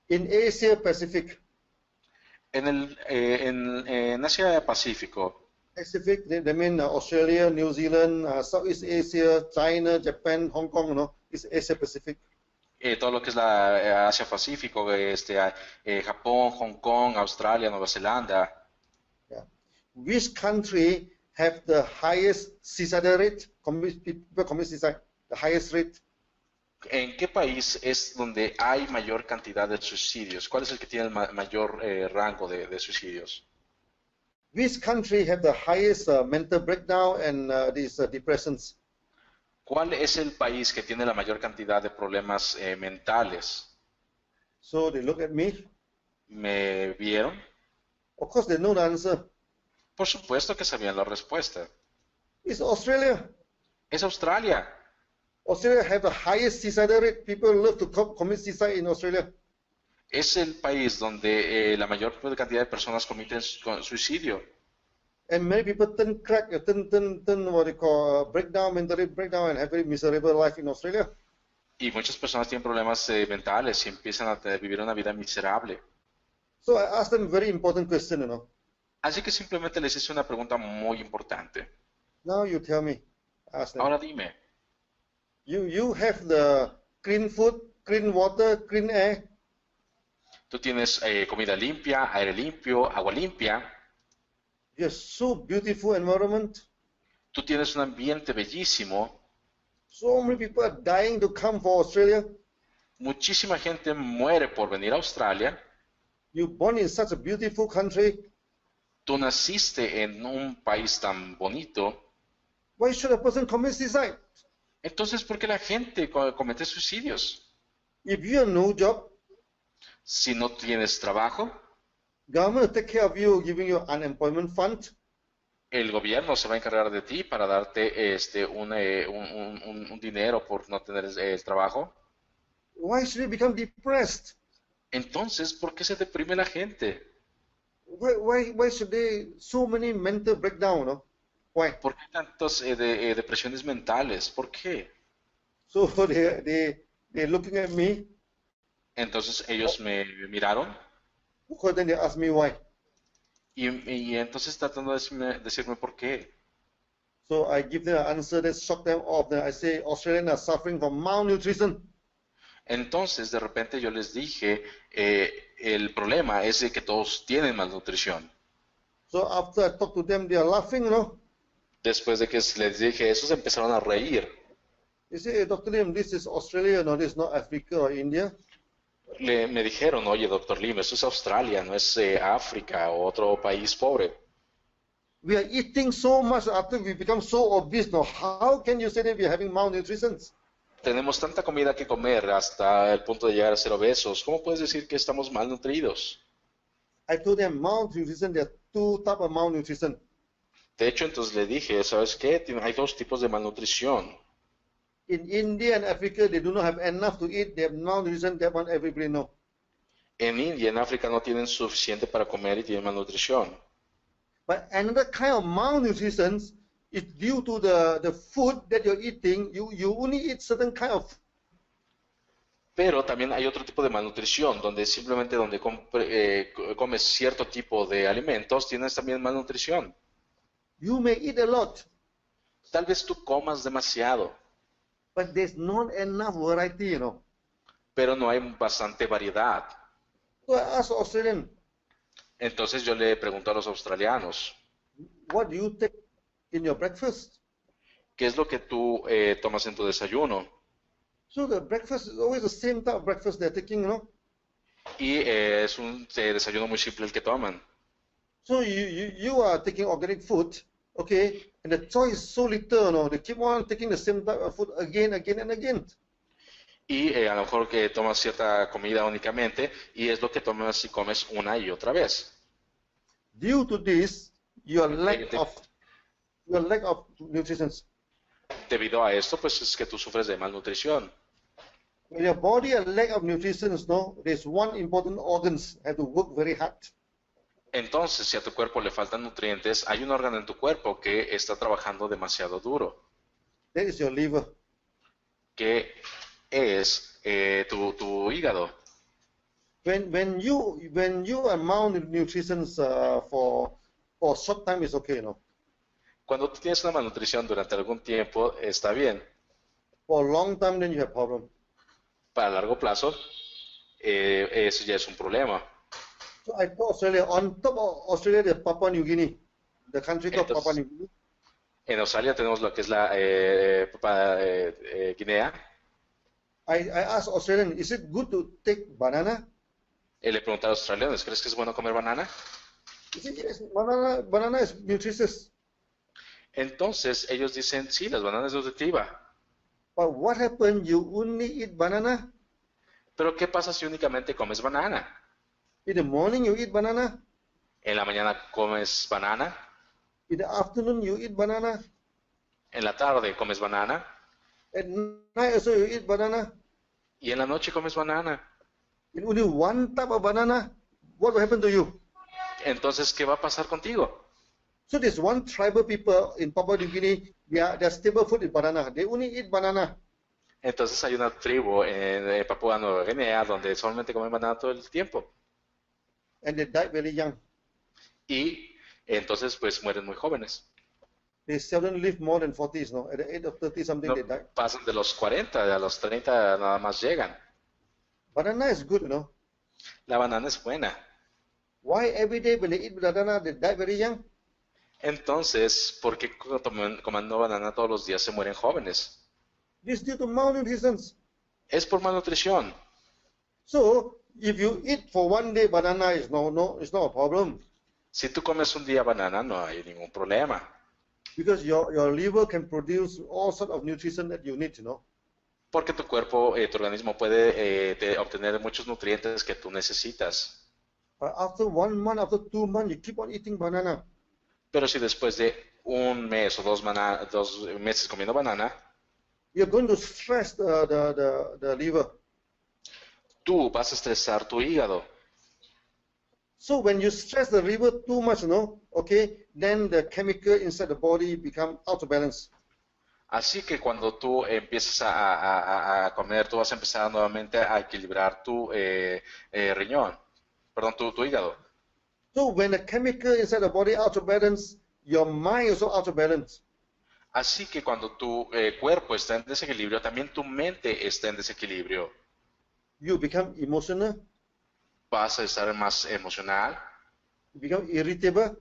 in Asia Pacific, En Asia Pacífico, Pacific, they mean Australia, New Zealand, Southeast Asia, China, Japan, Hong Kong, it's Asia Pacific. todo lo que es la Asia Pacífico, Japón, Hong Kong, Australia, Nueva Zelanda. Yeah. Which country have the highest suicide rate? People commit suicide, the highest rate. ¿En qué país es donde hay mayor cantidad de suicidios? ¿Cuál es el que tiene el mayor rango de suicidios? Which country have the highest mental breakdown and these depressions? ¿Cuál es el país que tiene la mayor cantidad de problemas mentales? So they look at me. ¿Me vieron? Of course, they know the answer. Por supuesto que sabían la respuesta. It's Australia. Es Australia. Australia have the highest suicide rate. People love to commit suicide in Australia. Es el país donde la mayor cantidad de personas cometen suicidio. And many people turn what they call breakdown, mentally breakdown, and have a very miserable life in Australia. Y muchas personas tienen problemas mentales y empiezan a vivir una vida miserable. So I asked them a very important question, Así que simplemente les hice una pregunta muy importante. Now you tell me. Ask them. Ahora dime, You have the clean food, clean water, clean air. tú tienes comida limpia, aire limpio, agua limpia. You have so beautiful environment. Tú tienes un ambiente bellísimo. So many people are dying to come for Australia. Muchísima gente muere por venir a Australia. You born in such a beautiful country. Tú naciste en un país tan bonito. Why should a person commit suicide? Entonces, ¿por qué la gente comete suicidios? If you have no job, Si no tienes trabajo, government will take care of you, giving you unemployment fund. el gobierno se va a encargar de ti para darte un dinero por no tener el trabajo. Why should you become depressed? Entonces, ¿por qué se deprime la gente? Why should they so many mental breakdown? Why? ¿Por qué tantas depresiones mentales? ¿Por qué? So they're looking at me. Entonces ellos me miraron Of course, then they ask me why. y entonces tratando de decirme por qué. So I give them an answer that shocked them off. Then I say Australians are suffering from malnutrition. Entonces de repente yo les dije, el problema es de que todos tienen malnutrición. So after I talk to them, they are laughing, Después de que les dije eso, se empezaron a reír. They say, hey, Dr. Lim, this is Australia, this is not Africa or India. Me dijeron, oye, doctor Lim, eso es Australia, no es África o otro país pobre. We are eating so much after we become so obese now. How can you say that we are having malnutrition? Tenemos tanta comida que comer hasta el punto de llegar a ser obesos. ¿Cómo puedes decir que estamos malnutridos? I told them malnutrition, there are two types of malnutrition. De hecho, entonces le dije, ¿sabes qué? Hay dos tipos de malnutrición. In India and Africa, they do not have enough to eat. They have malnutrition, that one everybody know. En India, en África no tienen suficiente para comer y tienen malnutrición. But another kind of malnutrition is due to the food that you're eating. You only eat certain kind of. Pero también hay otro tipo de malnutrición, donde simplemente comes cierto tipo de alimentos, tienes también malnutrición. You may eat a lot, Tal vez tú comas demasiado, but there's not enough variety, pero no hay bastante variedad. So I asked Australian, Entonces yo le pregunto a los australianos, what do you take in your breakfast? ¿qué es lo que tú tomas en tu desayuno? So the breakfast is always the same type of breakfast they're taking, Y es un desayuno muy simple el que toman. So you are taking organic food, okay, and the choice is so little, they keep on taking the same type of food again and again. Y a lo mejor que tomas cierta comida únicamente y es lo que tomas y comes una y otra vez. Due to this, your lack of nutrition. Debido a esto, pues es que tú sufres de malnutrición. When your body has lack of nutrition, there's one important organs have to work very hard. Entonces, si a tu cuerpo le faltan nutrientes, hay un órgano en tu cuerpo que está trabajando demasiado duro, That is your liver. que es tu hígado. when you are malnutrition for short time is okay, no. Cuando tú tienes una malnutrición durante algún tiempo, está bien. For a long time, then you have problem. Para largo plazo, eso ya es un problema. So I thought Australia, on top of Australia, there's Papua New Guinea, the country called Papua New Guinea. En Australia tenemos lo que es la Guinea. I asked Australian, is it good to take banana? Le pregunté a los australianos, ¿crees que es bueno comer banana? He said, yes, banana is nutritious. Entonces ellos dicen, sí, las bananas es nutritiva. But what happens? You only eat banana? Pero ¿qué pasa si únicamente comes banana? In the morning you eat banana? En la mañana comes banana. In the afternoon you eat banana? En la tarde comes banana. At night also you eat banana? Y en la noche comes banana. In only one type of banana? What will happen to you? Entonces, ¿qué va a pasar contigo? So there's one tribal people in Papua New Guinea, their staple food is banana. They only eat banana. Entonces hay una tribu en Papúa Nueva Guinea donde solamente comen banana todo el tiempo. And they die very young. Y entonces pues mueren muy jóvenes. They seldom live more than 40s, no? At the age of 30 something No they die. pasan de los 40, a los 30 nada más llegan. Banana is good, no? La banana es buena. Why every day when they eat banana they die very young? Entonces, ¿por qué comiendo banana todos los días se mueren jóvenes? This is due to malnutrition. Es por malnutrición. So if you eat for one day banana, it's not a problem. Si tú comes un día banana, no hay ningún problema. Because your liver can produce all sorts of nutrition that you need, Porque tu cuerpo, tu organismo puede obtener muchos nutrientes que tú necesitas. But after 1 month, after 2 months, you keep on eating banana. Pero si después de un mes o 2 meses comiendo banana, You're going to stress the liver. tú vas a estresar tu hígado. So when you stress the liver too much, okay, then the chemical inside the body become out of balance. Así que cuando tú empiezas a comer, tú vas a empezar nuevamente a equilibrar tu riñón, perdón, tu hígado. So when the chemical inside the body out of balance, your mind also out of balance. Así que cuando tu cuerpo está en desequilibrio, también tu mente está en desequilibrio. You become emotional. Vas a estar más emocional. You become irritable.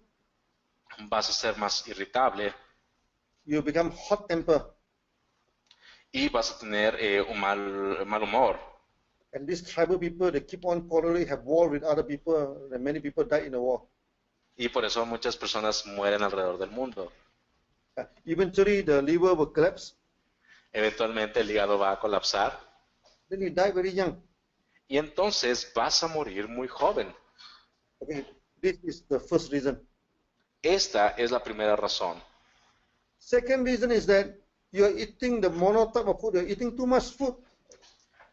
Vas a ser más irritable. You become hot temper. Y vas a tener un mal humor. And these tribal people, they keep on quarreling, have war with other people, and many people die in the war. Y por eso muchas personas mueren alrededor del mundo. Eventually, the liver will collapse. Eventualmente el hígado va a colapsar. Then you die very young. Y entonces vas a morir muy joven. Okay, this is the first reason. Esta es la primera razón. Second reason is that you are eating the mono type of food. You are eating too much food.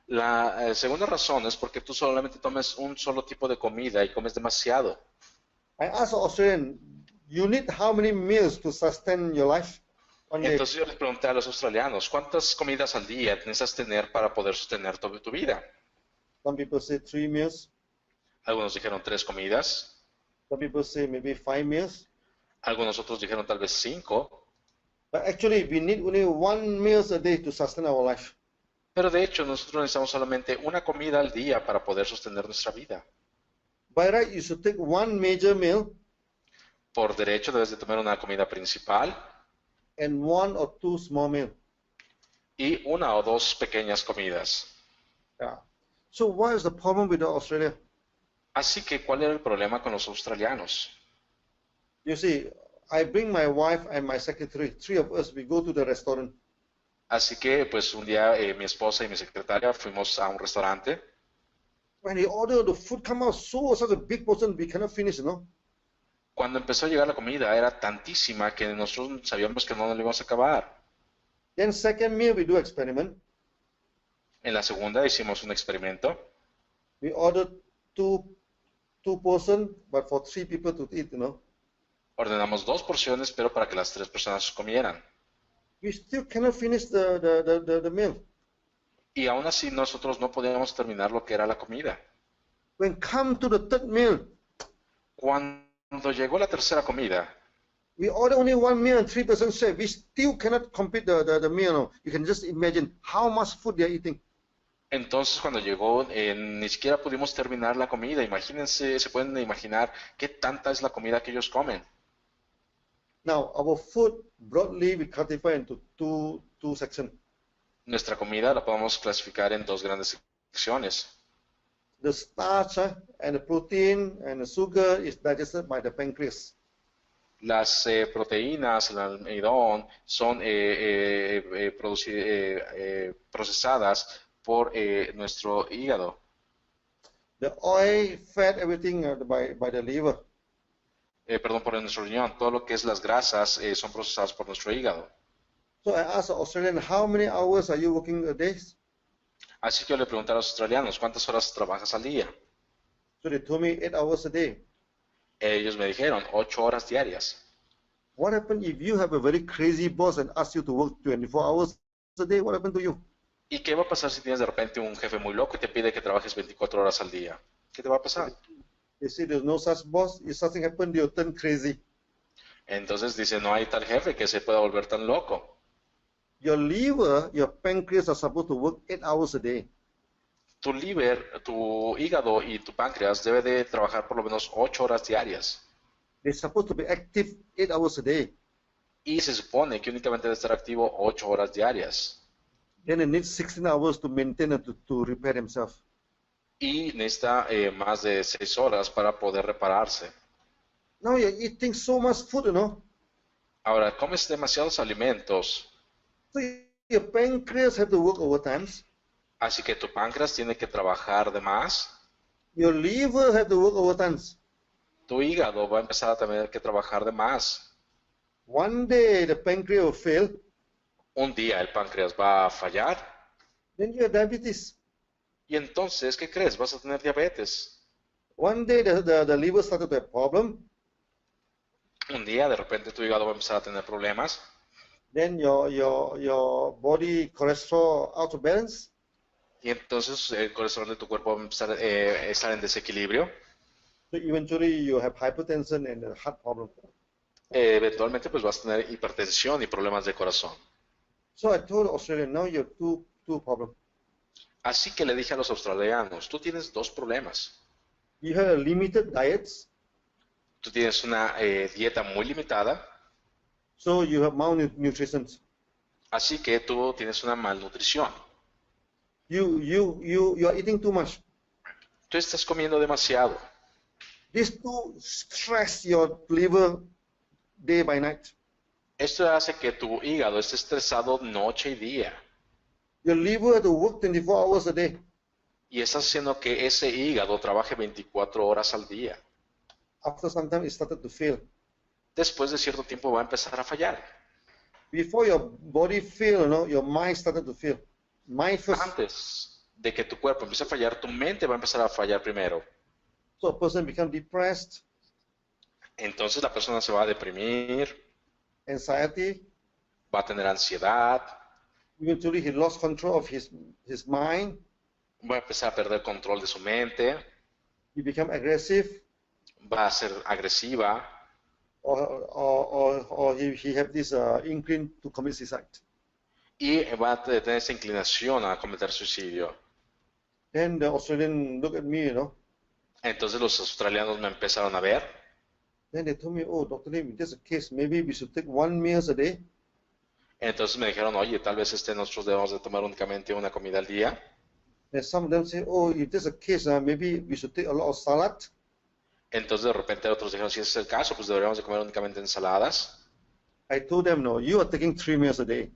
La segunda razón es porque tú solamente tomes un solo tipo de comida y comes demasiado. I asked Australian, you need how many meals to sustain your life? Entonces yo les pregunté a los australianos, ¿cuántas comidas al día necesitas tener para poder sostener tu vida? Some people say 3 meals. Algunos dijeron 3 comidas. Some people say maybe 5 meals. Algunos otros dijeron tal vez 5. But actually, we need only 1 meal a day to sustain our life. Pero de hecho, nosotros necesitamos solamente una comida al día para poder sostener nuestra vida. By right, you should take 1 major meal. Por derecho debes de tomar una comida principal. And 1 or 2 small meals. Y 1 o 2 pequeñas comidas. Yeah. So what is the problem with Australia? Así que, ¿cuál era el problema con los australianos? You see, I bring my wife and my secretary. 3 of us, we go to the restaurant. Así que, pues, un día mi esposa y mi secretaria fuimos a un restaurante. When he ordered, the food come out such a big portion, we cannot finish, Cuando empezó a llegar la comida, era tantísima que nosotros sabíamos que no nos la íbamos a acabar. Then second meal, we do experiment. En la segunda hicimos un experimento. We ordered two portions, but for 3 people to eat, Ordenamos 2 porciones, pero para que las 3 personas comieran. We still cannot finish the meal. Y aún así nosotros no podíamos terminar lo que era la comida. When come to the third meal, Cuando llegó la tercera comida, we order only one meal and 3% share. We still cannot complete the meal. No? You can just imagine how much food they are eating. entonces cuando llegó, ni siquiera pudimos terminar la comida. Imagínense, se pueden imaginar qué tanta es la comida que ellos comen. Now, our food broadly we classify into two sections. Nuestra comida la podemos clasificar en dos grandes secciones. The starch and the protein and the sugar is digested by the pancreas. Las proteínas, el almidón, son procesadas por nuestro hígado. The oil, fat, everything by the liver. Perdón, por nuestro riñón. Todo lo que es las grasas son procesadas por nuestro hígado. So I asked the Australian, how many hours are you working a day? Así que yo le pregunté a los australianos, ¿cuántas horas trabajas al día? So they told me 8 hours a day. Ellos me dijeron 8 horas diarias. What happens if you have a very crazy boss and ask you to work 24 hours a day? What happened to you? ¿Y qué va a pasar si tienes de repente un jefe muy loco y te pide que trabajes 24 horas al día? ¿Qué te va a pasar? They say there's no such boss. If something happens, you'll turn crazy. Entonces dice, no hay tal jefe que se pueda volver tan loco. Your liver, your pancreas are supposed to work 8 hours a day. Tu liver, tu hígado y tu páncreas debe de trabajar por lo menos 8 horas diarias. They're supposed to be active 8 hours a day. Y se supone que únicamente debe estar activo 8 horas diarias. Then they need 16 hours to maintain and to repair themselves. Y necesita más de 6 horas para poder repararse. Now you're eating so much food, you know. Ahora, comes demasiados alimentos, So your pancreas have to work overtime. así que tu páncreas tiene que trabajar de más. Your liver have to work overtime. Tu hígado va a empezar a tener que trabajar de más. One day the pancreas will fail. Un día el páncreas va a fallar. Then you have diabetes. Y entonces, ¿qué crees? Vas a tener diabetes. One day the liver started to have problem. Un día de repente tu hígado va a empezar a tener problemas. Then your body cholesterol out of balance. Y entonces el colesterol de tu cuerpo va a empezar a estar en desequilibrio. So eventually you have hypertension and a heart problem. Eventualmente pues vas a tener hipertensión y problemas de corazón. So I told Australia, now you have two problems. Así que le dije a los australianos, tú tienes dos problemas. You have a limited diets, Tú tienes una dieta muy limitada, so you have malnutrition. así que tú tienes una malnutrición. You are eating too much. Tú estás comiendo demasiado. This two stress your liver day by night. Esto hace que tu hígado esté estresado noche y día. Your liver has to work 24 hours a day. Y estás haciendo que ese hígado trabaje 24 horas al día. After some time, it started to fail. Después de cierto tiempo va a empezar a fallar. Before your body fail, you know, your mind started to fail. Mind first. Antes de que tu cuerpo empiece a fallar, tu mente va a empezar a fallar primero. So a person become depressed, Entonces la persona se va a deprimir, anxiety. va a tener ansiedad, Eventually, he lost control of his mind. va a empezar a perder control de su mente, He become aggressive, va a ser agresiva, or he have this inkling to commit suicide. y va a tener esa inclinación a cometer suicidio. Then the Australian look at me, you know. Entonces los australianos me empezaron a ver. Then they told me, oh, Dr. Lim, if that's the case, maybe we should take 1 meal a day. Entonces me dijeron, oye, tal vez nosotros debemos de tomar únicamente una comida al día. And some of them say, oh, if that's the case, maybe we should take a lot of salad. Entonces de repente otros dijeron, si ese es el caso, pues deberíamos de comer únicamente ensaladas. I told them, no, you are taking 3 meals a day.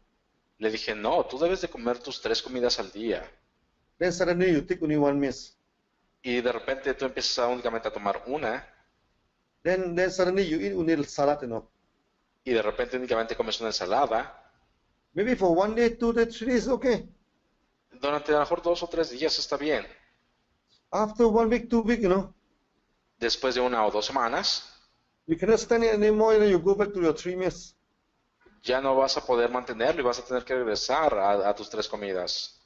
Le dije, no, tú debes de comer tus 3 comidas al día. Then suddenly you take only 1 meal. Y de repente tú empiezas únicamente a tomar una, Then suddenly you eat only salad, you know. y de repente únicamente comes una ensalada. Maybe for 1 day, 2 days, 3 days, okay. Durante a lo mejor 2 o 3 días está bien. After 1 week, 2 weeks, you know, Después de 1 o 2 semanas, you cannot stand it anymore, you go back to your 3 meals. ya no vas a poder mantenerlo y vas a tener que regresar a tus 3 comidas.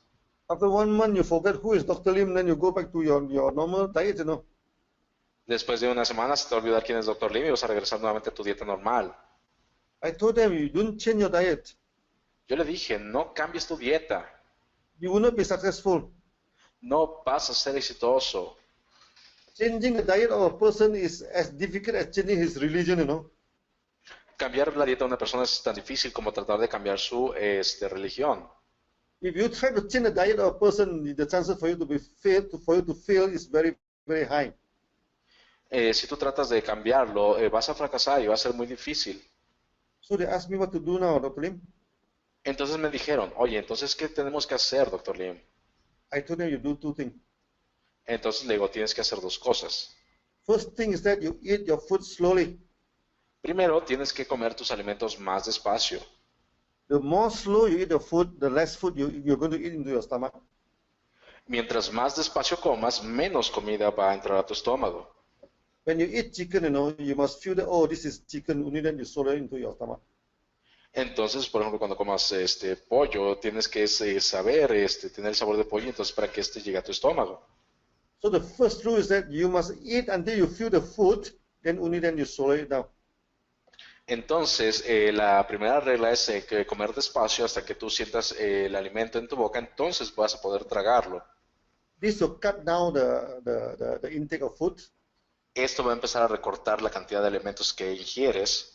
After 1 month, you forget who is Dr. Lim, then you go back to your normal diet, you know. Después de una semana se te va a olvidar quién es Dr. Lim y vas a regresar nuevamente a tu dieta normal. I told them, you don't change your diet, Yo le dije, no cambies tu dieta, you will not be successful. no vas a ser exitoso. Changing the diet of a person is as difficult as changing his religion, you know. Cambiar la dieta de una persona es tan difícil como tratar de cambiar su religión. If you try to change the diet of a person, the chances for you to fail is very, very high. Si tú tratas de cambiarlo, vas a fracasar y va a ser muy difícil. So they asked me what to do now, Dr. Lim. Entonces me dijeron, oye, entonces, ¿qué tenemos que hacer, Dr. Lim? I told them you do 2 things. Entonces le digo, tienes que hacer dos cosas. First thing is that you eat your food slowly. Primero, tienes que comer tus alimentos más despacio. The more slow you eat your food, the less food you're going to eat into your stomach. Mientras más despacio comas, menos comida va a entrar a tu estómago. When you eat chicken, you know, you must feel that, oh, this is chicken, only then you swallow it into your stomach. Entonces, por ejemplo, cuando comas pollo, tienes que saber, tener el sabor de pollo, entonces para que llegue a tu estómago. So the first rule is that you must eat until you feel the food, then only then you swallow it down. Entonces, la primera regla es que comer despacio hasta que tú sientas el alimento en tu boca, entonces vas a poder tragarlo. This will cut down the intake of food. Esto va a empezar a recortar la cantidad de alimentos que ingieres.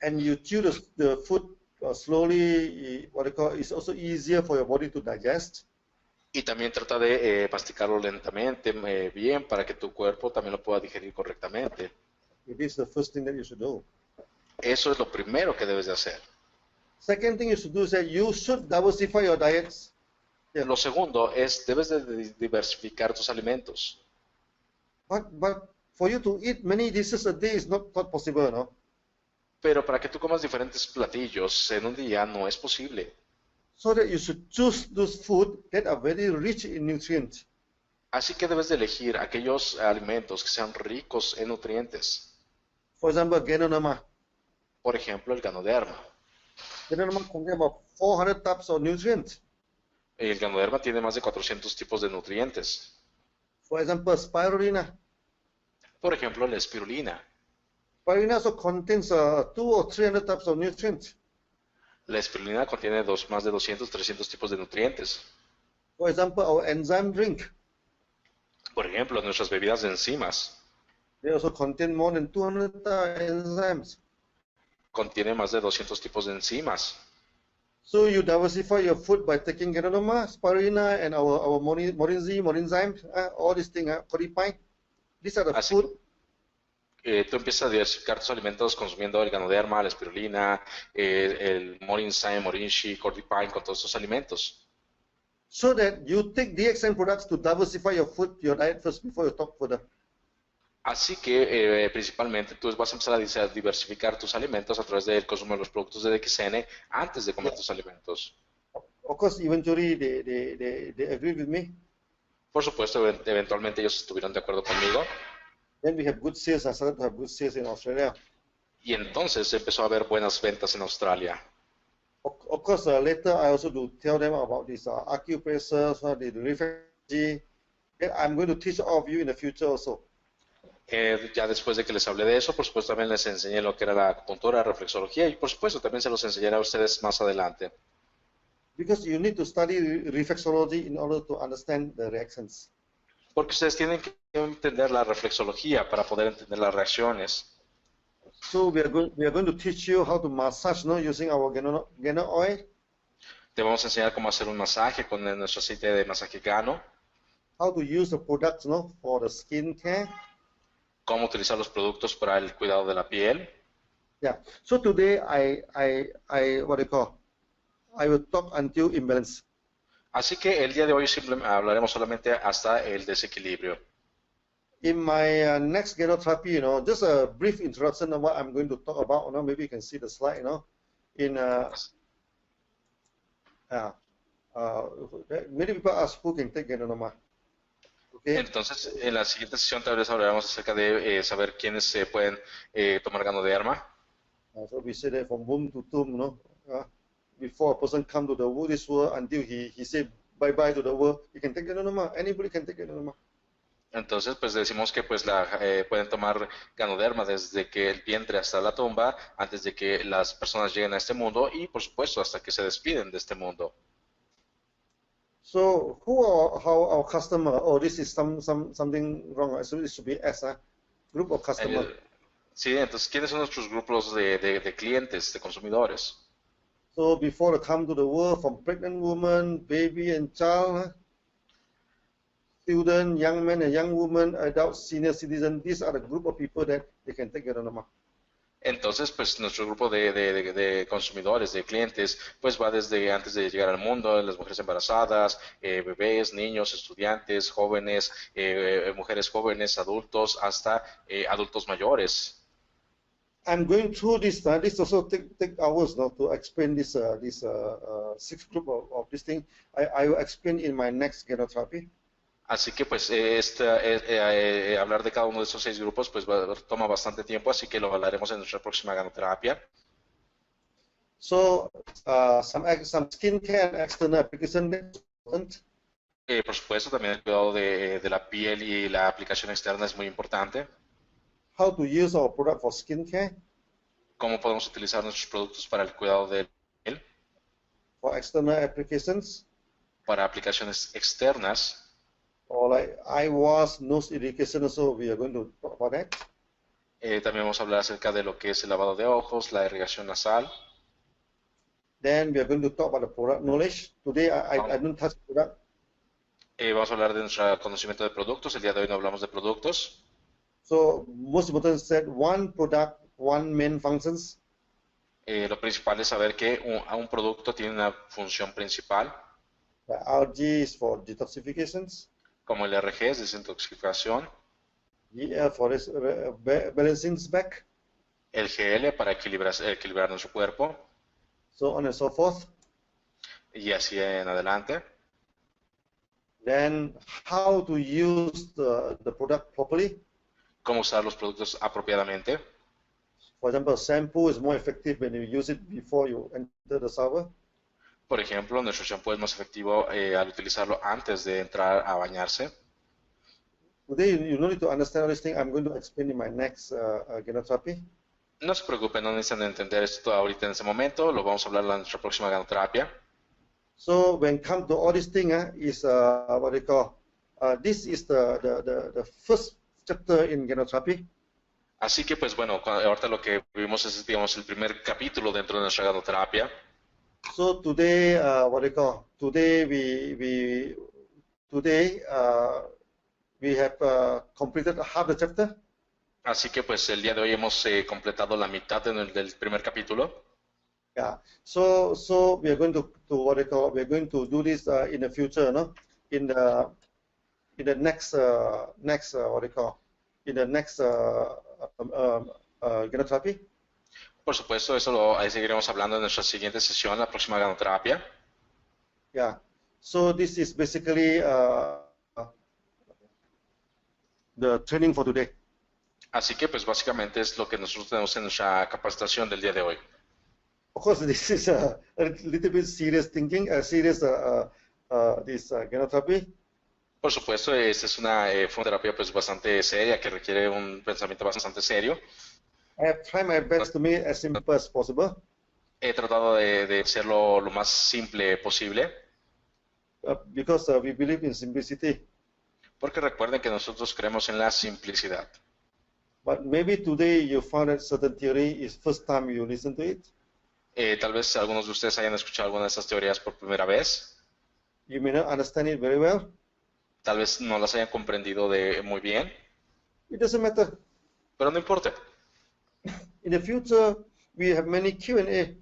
And you chew the food slowly, what you call, it's also easier for your body to digest. Y también trata de masticarlo lentamente, bien, para que tu cuerpo también lo pueda digerir correctamente. It is the first thing that you should do. Eso es lo primero que debes de hacer. Second thing you should do is that you should diversify your diets. Yeah. Lo segundo es, debes de diversificar tus alimentos. But for you to eat many dishes a day is not possible, no? Pero para que tú comas diferentes platillos en un día no es posible. So that you should choose those food that are very rich in nutrients. Así que debes de elegir aquellos alimentos que sean ricos en nutrientes. For example, Ganoderma. Por ejemplo, el Ganoderma. Ganoderma contains about 400 types of nutrients. El Ganoderma tiene más de 400 tipos de nutrientes. For example, spirulina. Por ejemplo, la espirulina. Spirulina also contains 200 or 300 types of nutrients. La espirulina contiene más de 200, 300 tipos de nutrientes. For example, our enzyme drink. Por ejemplo, nuestras bebidas de enzimas. They also contain more than 200 enzymes. Contiene más de 200 tipos de enzimas. So you diversify your food by taking Ganoderma, spirulina, and our morinzyme, all these things, codipine. These are the Así, food. Tú empiezas a diversificar tus alimentos consumiendo el Ganoderma, la espirulina, el morinzyme, morinshi, codipine, con todos estos alimentos. So that you take dxn products to diversify your diet first before you talk further. Así que principalmente tú vas a empezar a diversificar tus alimentos a través del consumo de los productos de dxn antes de comer tus alimentos. Of course, eventually they agree with me. Por supuesto, eventualmente ellos estuvieron de acuerdo conmigo. Then we have good sales. I started to have good sales in Australia. Y entonces empezó a haber buenas ventas en Australia. Of course, later I also do tell them about this acupressure, the reflexology. That I'm going to teach all of you in the future also. Ya después de que les hablé de eso, por supuesto también les enseñé lo que era la acupuntura, la reflexología y por supuesto también se los enseñaré a ustedes más adelante. Because you need to study reflexology in order to understand the reactions. Porque ustedes tienen que entender la reflexología para poder entender las reacciones. So we are going to teach you how to massage, using our Gano oil. Te vamos a enseñar cómo hacer un masaje con nuestro aceite de masaje Gano. How to use the products, for the skin care. Cómo utilizar los productos para el cuidado de la piel. Yeah. So today I will talk until imbalance. Así que el día de hoy hablaremos solamente hasta el desequilibrio. In my next Ganoterapia, just a brief introduction of what I'm going to talk about. Maybe you can see the slide. Many people ask who can take Ganoderma. Okay. Entonces, en la siguiente sesión tal vez hablaremos acerca de saber quiénes se pueden tomar Ganoderma. So we say that from womb to tomb, before a person come to this world until he say bye-bye to the world, you can take Ganoderma. Anybody can take Ganoderma. Entonces, pues decimos que pues pueden tomar Ganoderma desde que el vientre hasta la tumba, antes de que las personas lleguen a este mundo y, por supuesto, hasta que se despiden de este mundo. So who are our customer? Oh, this is something wrong. So it should be S, group of customer. Sí, entonces, ¿quiénes son nuestros grupos de clientes, de consumidores? So before they come to the world, from pregnant woman, baby and child, student, young men and young women, adults, senior citizen, these are the group of people that they can take Ganoderma. Entonces, pues nuestro grupo de consumidores, de clientes, pues va desde antes de llegar al mundo, las mujeres embarazadas, bebés, niños, estudiantes, jóvenes, mujeres jóvenes, adultos, hasta adultos mayores. I'm going through this. This also take hours now to explain this sixth group of this thing. I will explain in my next Ganoterapia. Así que pues hablar de cada uno de esos 6 grupos pues toma bastante tiempo, así que lo hablaremos en nuestra próxima Ganoterapia. So some skincare and external application is important. Por supuesto, también el cuidado de la piel y la aplicación externa es muy importante. How to use our product for skincare? ¿Cómo podemos utilizar nuestros productos para el cuidado de la piel? For external applications? Para aplicaciones externas. Or like eye wash, nose irrigation, also we are going to talk about that. También vamos a hablar acerca de lo que es el lavado de ojos, la irrigación nasal. Then we are going to talk about the product knowledge. Today I don't touch product. Vamos a hablar de nuestro conocimiento de productos. El día de hoy no hablamos de productos. So most important is that one product, one main functions. Lo principal es saber que un producto tiene una función principal. The RG is for detoxifications. Como el RG es desintoxicación. GL for balancing back. El GL para equilibrar nuestro cuerpo. So on and so forth. Y así en adelante. Then how to use the product properly. Cómo usar los productos apropiadamente. For example, shampoo is more effective when you use it before you enter the shower. Por ejemplo, nuestro shampoo es más efectivo al utilizarlo antes de entrar a bañarse. Today you don't need to understand all this thing. I'm going to explain in my next Ganoterapia. No se preocupen, no necesitan entender esto ahorita en ese momento. Lo vamos a hablar en nuestra próxima Ganoterapia. So when come to all this thing, is what they call. This is the first chapter in Ganoterapia. Así que pues bueno, ahorita lo que vimos es digamos el primer capítulo dentro de nuestra Ganoterapia. So today, what they call. Today we have completed half the chapter. Así que pues el día de hoy hemos completado la mitad del primer capítulo. Yeah. So we are going to what they call. We are going to do this in the future, no? In the next what they call. In the next Ganoterapia. Por supuesto, ahí seguiremos hablando en nuestra siguiente sesión, la próxima Ganoterapia. Yeah. So this is basically the training for today. Así que pues básicamente es lo que nosotros tenemos en nuestra capacitación del día de hoy. Of course, this is a little bit serious thinking, serious this Ganoterapia. Por supuesto, esta es una terapia pues bastante seria que requiere un pensamiento bastante serio. I have tried my best to make it as simple as possible. He tratado de hacerlo lo más simple posible. Because we believe in simplicity. Porque recuerden que nosotros creemos en la simplicidad. But maybe today you found that certain theory is first time you listen to it. Tal vez algunos de ustedes hayan escuchado alguna de esas teorías por primera vez. You may not understand it very well. Tal vez no las hayan comprendido muy bien. It doesn't matter. Pero no importa. In the future, we have many Q&A.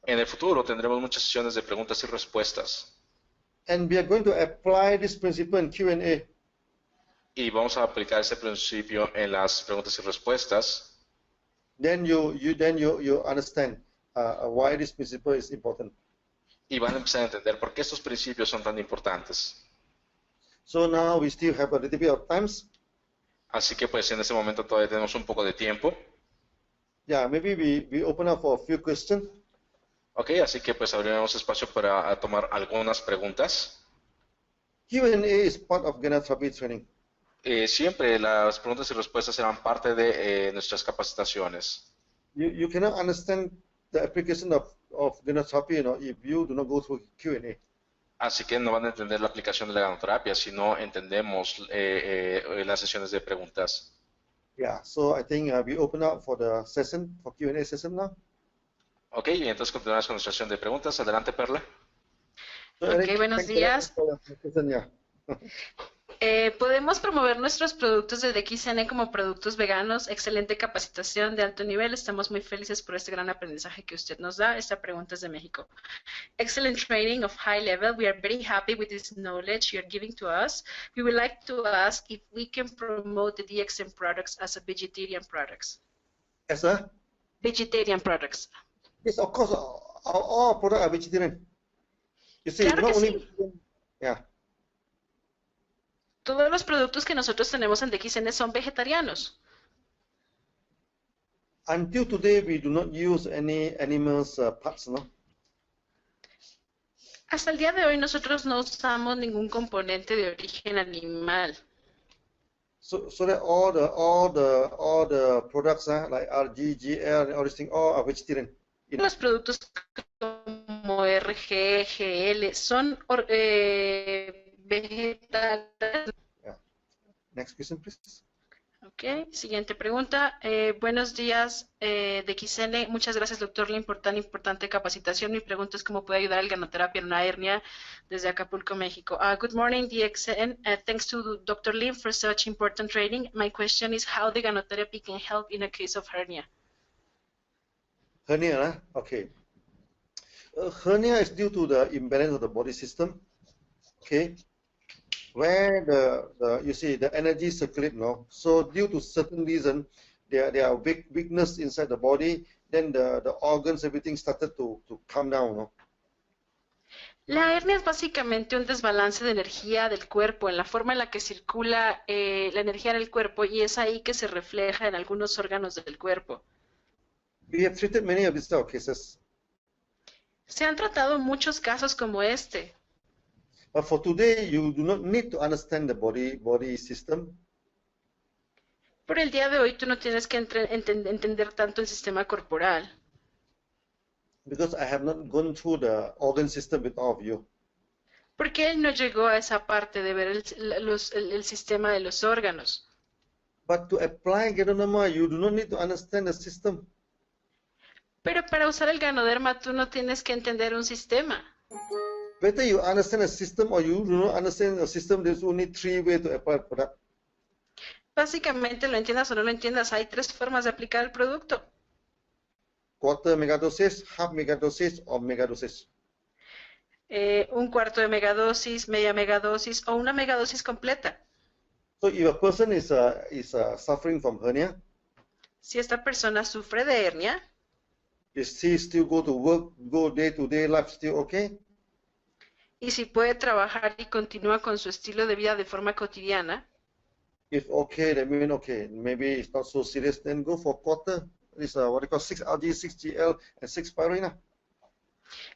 En el futuro tendremos muchas sesiones de preguntas y respuestas. And we are going to apply this principle in Q&A. Y vamos a aplicar ese principio en las preguntas y respuestas. Then you understand why this principle is important. Y van a empezar a entender por qué estos principios son tan importantes. So now we still have a little bit of time. Así que pues en este momento todavía tenemos un poco de tiempo. Yeah, maybe we open up for a few questions. Ok, así que pues abriremos espacio para tomar algunas preguntas. Q&A is part of Ganoterapia training. Siempre las preguntas y respuestas serán parte de nuestras capacitaciones. You cannot understand the application of Ganoterapia, if you do not go through Q&A. Así que no van a entender la aplicación de la ganoterapia si no entendemos las sesiones de preguntas. Yeah, so I think we open up for the session, for Q&A session now. Ok, y entonces continuamos con nuestra sesión de preguntas. Adelante, Perla. So, Ok, Eric, buenos thanks a lot días. for your presentation, yeah. Podemos promover nuestros productos de DXN como productos veganos. Excelente capacitación de alto nivel. Estamos muy felices por este gran aprendizaje que usted nos da. Esta pregunta es de México. Excellent training of high level. We are very happy with this knowledge you're giving to us. We would like to ask if we can promote the DXN products as a vegetarian products. As a? Vegetarian products. Yes, of course, all products are vegetarian. You see, Claro not que only, sí. yeah. Todos los productos que nosotros tenemos en DXN son vegetarianos. Until today, we do not use any animals parts, no? Hasta el día de hoy nosotros no usamos ningún componente de origen animal. So that all the products like RG, GL, all these things, all are vegetarian. Los productos como RG, GL son vegetales. Yeah. Next question, please. Ok, siguiente pregunta. Buenos días, DXN. Muchas gracias, doctor Lim, por tan importante capacitación. Mi pregunta es cómo puede ayudar el Ganoterapia en una hernia desde Acapulco, México. Good morning, DXN. Thanks to Dr. Lim for such important training. My question is how the Ganoterapy can help in a case of hernia. Hernia, okay. Hernia is due to the imbalance of the body system, okay, where you see the energy circulate, no? So due to certain reason, there are weakness inside the body, then the organs, everything started to calm down, no? La hernia es básicamente un desbalance de energía del cuerpo en la forma en la que circula la energía en el cuerpo y es ahí que se refleja en algunos órganos del cuerpo. We have treated many of these cases. Se han tratado muchos casos como este. But for today, you do not need to understand the body system. Por el día de hoy tú no tienes que entender tanto el sistema corporal. Because I have not gone through the organ system with all of you. Porque él no llegó a esa parte de ver el sistema de los órganos. But to apply Ganoderma, you do not need to understand the system. Pero para usar el Ganoderma tú no tienes que entender un sistema. Whether you understand the system or you do not understand the system, there's only three ways to apply the product. Básicamente, lo entiendas o no lo entiendas, hay tres formas de aplicar el producto. Quarter megadosis, half megadosis, or megadosis. Un cuarto de megadosis, media megadosis o una megadosis completa. So if a person is suffering from hernia, si esta persona sufre de hernia, is he still go to work, go day-to-day life still okay? Y si puede trabajar y continúa con su estilo de vida de forma cotidiana. If okay, that means okay. Maybe it's not so serious. Then go for quarter. It's what they call 6RG, 6GL, and 6-pyrina.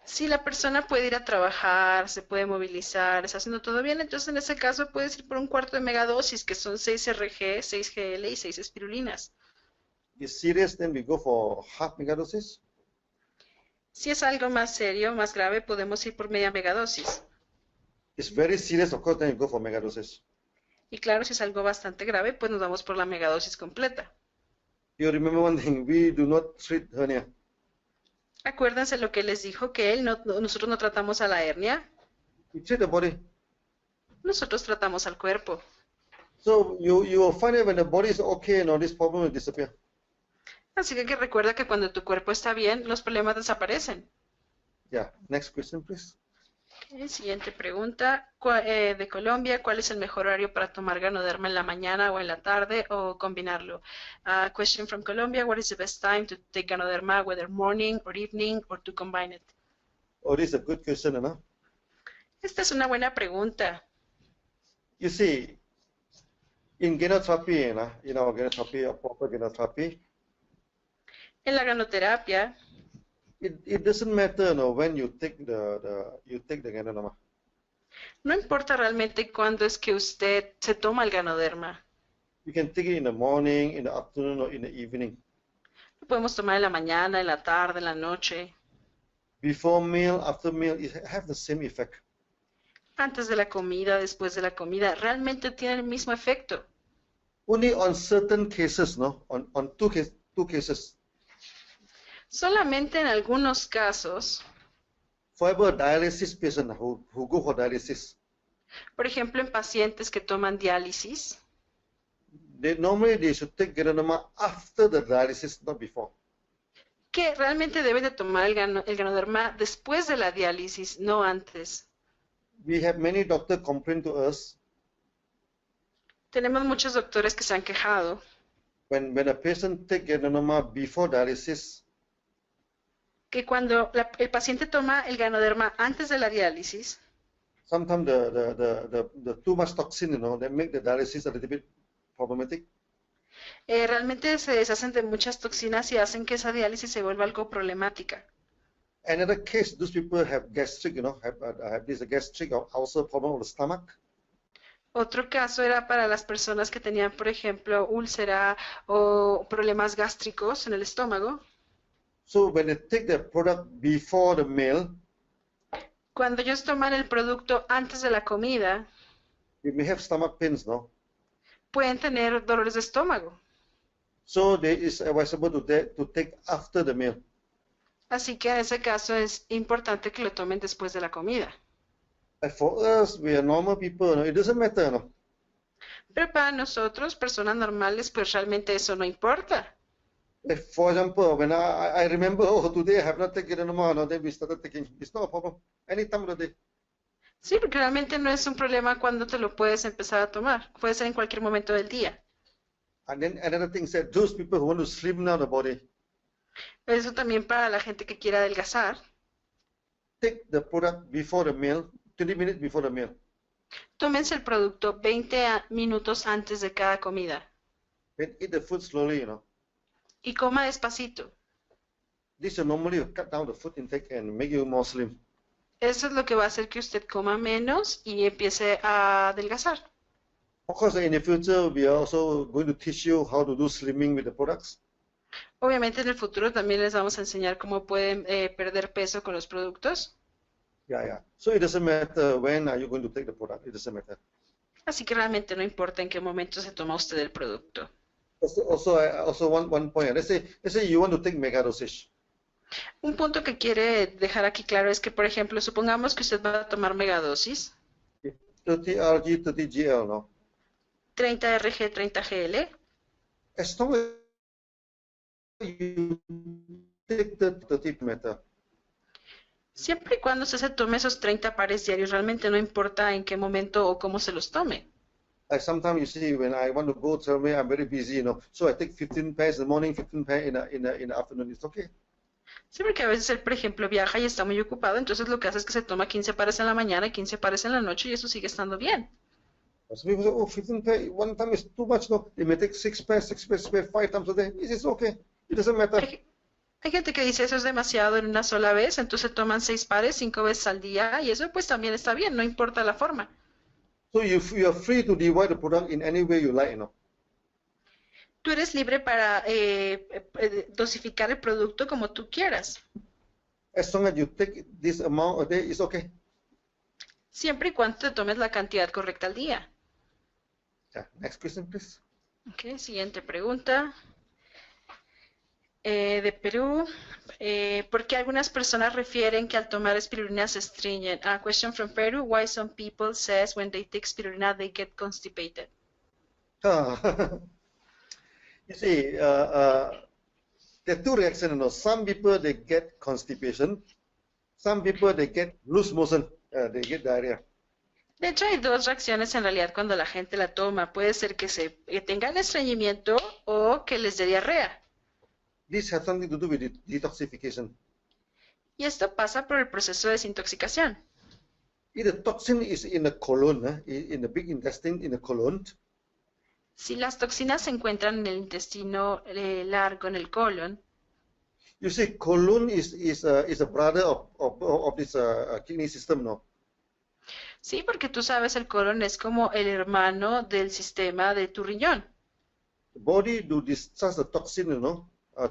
Si la persona puede ir a trabajar, se puede movilizar, está haciendo todo bien, entonces en ese caso puedes ir por un cuarto de megadosis, que son 6RG, 6GL y 6 espirulinas. If serious, then we go for half megadosis. Si es algo más serio, más grave, podemos ir por media megadosis. It's very serious, of course, then you go for megadosis. Y claro, si es algo bastante grave, pues nos vamos por la megadosis completa. You remember one thing, we do not treat hernia. Acuérdense lo que les dijo, que nosotros no tratamos a la hernia. We treat the body. Nosotros tratamos al cuerpo. So you will find it when the body is okay, and all this problem will disappear. Así que recuerda que cuando tu cuerpo está bien, los problemas desaparecen. Yeah, next question, please. Okay, siguiente pregunta. De Colombia, ¿cuál es el mejor horario para tomar Ganoderma en la mañana o en la tarde o combinarlo? Question from Colombia, what is the best time to take Ganoderma, whether morning or evening or to combine it? Oh, this is a good question, no? Esta es una buena pregunta. You see, in Ganoterapia, Ganoterapia, proper Ganoterapia, En la Ganoterapia, it doesn't matter, when you take the Ganoderma. No importa realmente cuándo es que usted se toma el Ganoderma. You can take it in the morning, in the afternoon, or in the evening. Lo podemos tomar en la mañana, en la tarde, en la noche, Before meal, after meal, it have the same effect. antes de la comida, después de la comida. Realmente tiene el mismo efecto. Only on certain cases, no? On two cases. Solamente en algunos casos, For example, dialysis patient who go for dialysis, por ejemplo, en pacientes que toman diálisis, normally they should take Ganoderma after the dialysis, not before. que realmente deben de tomar el Ganoderma después de la diálisis, no antes. We have many doctors complain to us Tenemos muchos doctores que se han quejado when a patient take Ganoderma before dialysis, que cuando el paciente toma el Ganoderma antes de la diálisis, sometimes the too much toxin, that make the dialysis a little bit problematic. realmente se deshacen de muchas toxinas y hacen que esa diálisis se vuelva algo problemática. Another case, those people have gastric, have this gastric or ulcer problem of the stomach. Otro caso era para las personas que tenían, por ejemplo, úlcera o problemas gástricos en el estómago. So when they take the product before the meal, Cuando ellos toman el producto antes de la comida, they may have stomach pains, no? pueden tener dolores de estómago. So it is advisable to take after the meal. Así que en ese caso es importante que lo tomen después de la comida. For us, we are normal people, it doesn't matter, no? Pero para nosotros, personas normales, pues realmente eso no importa. For example, when I remember, today I have not taken anymore, then we started taking, it's not a problem, any time of the day. Sí, porque realmente no es un problema cuando te lo puedes empezar a tomar. Puede ser en cualquier momento del día. And then another thing said, those people who want to slim down the body, Eso también para la gente que quiera adelgazar. take the product before the meal, 20 minutes before the meal. Tómense el producto 20 minutos antes de cada comida. Then eat the food slowly, Y coma despacito. This will normally cut down the food intake and make you more slim. Eso es lo que va a hacer que usted coma menos y empiece a adelgazar. Of course, in the future, we are also going to teach you how to do slimming with the products. Obviamente en el futuro también les vamos a enseñar cómo pueden perder peso con los productos. Yeah. So it doesn't matter when are you going to take the product. It doesn't matter. Así que realmente no importa en qué momento se toma usted el producto. Also one point. Let's say you want to take mega dosage. Un punto que quiere dejar aquí claro es que, por ejemplo, supongamos que usted va a tomar megadosis, 30 rg, 30 gl, no? 30 Rg, 30 gl. As long as you take the 30 meter. Siempre y cuando usted se tome esos 30 pares diarios, realmente no importa en qué momento o cómo se los tome. Like sometimes you see when I want to go somewhere, I'm very busy, so I take 15 pairs in the morning, 15 pairs in the afternoon. It's okay. Sí, porque a veces él, por ejemplo, viaja y está muy ocupado, entonces lo que hace es que se toma 15 pares en la mañana y 15 pares en la noche y eso sigue estando bien. Some people say, 15 pairs, one time is too much, no? They may take 6 pairs, 5 times a day. It's okay. It doesn't matter. Hay gente que dice eso es demasiado en una sola vez, entonces toman 6 pares 5 veces al día y eso pues también está bien, no importa la forma. So you are free to divide the product in any way you like, Tú eres libre para dosificar el producto como tú quieras. As long as you take this amount a day, it's okay. Siempre y cuando te tomes la cantidad correcta al día. Yeah. Next question, please. Ok, siguiente pregunta. De Perú. ¿Por qué algunas personas refieren que al tomar espirulina se estreñen? A question from Peru. Why some people says when they take spirulina they get constipated? You see, there are two reactions. Some people, they get constipation. Some people, they get loose motion. They get diarrhea. De hecho, hay dos reacciones en realidad cuando la gente la toma. Puede ser que tengan estreñimiento o que les dé diarrea. This has something to do with detoxification. Y esto pasa por el proceso de desintoxicación. If the toxin is in the colon, in the big intestine, in the colon, Si las toxinas se encuentran en el intestino largo, en el colon, you see, colon is a brother of this kidney system, no? Sí, porque tú sabes, el colon es como el hermano del sistema de tu riñón. The body do discharge the toxin,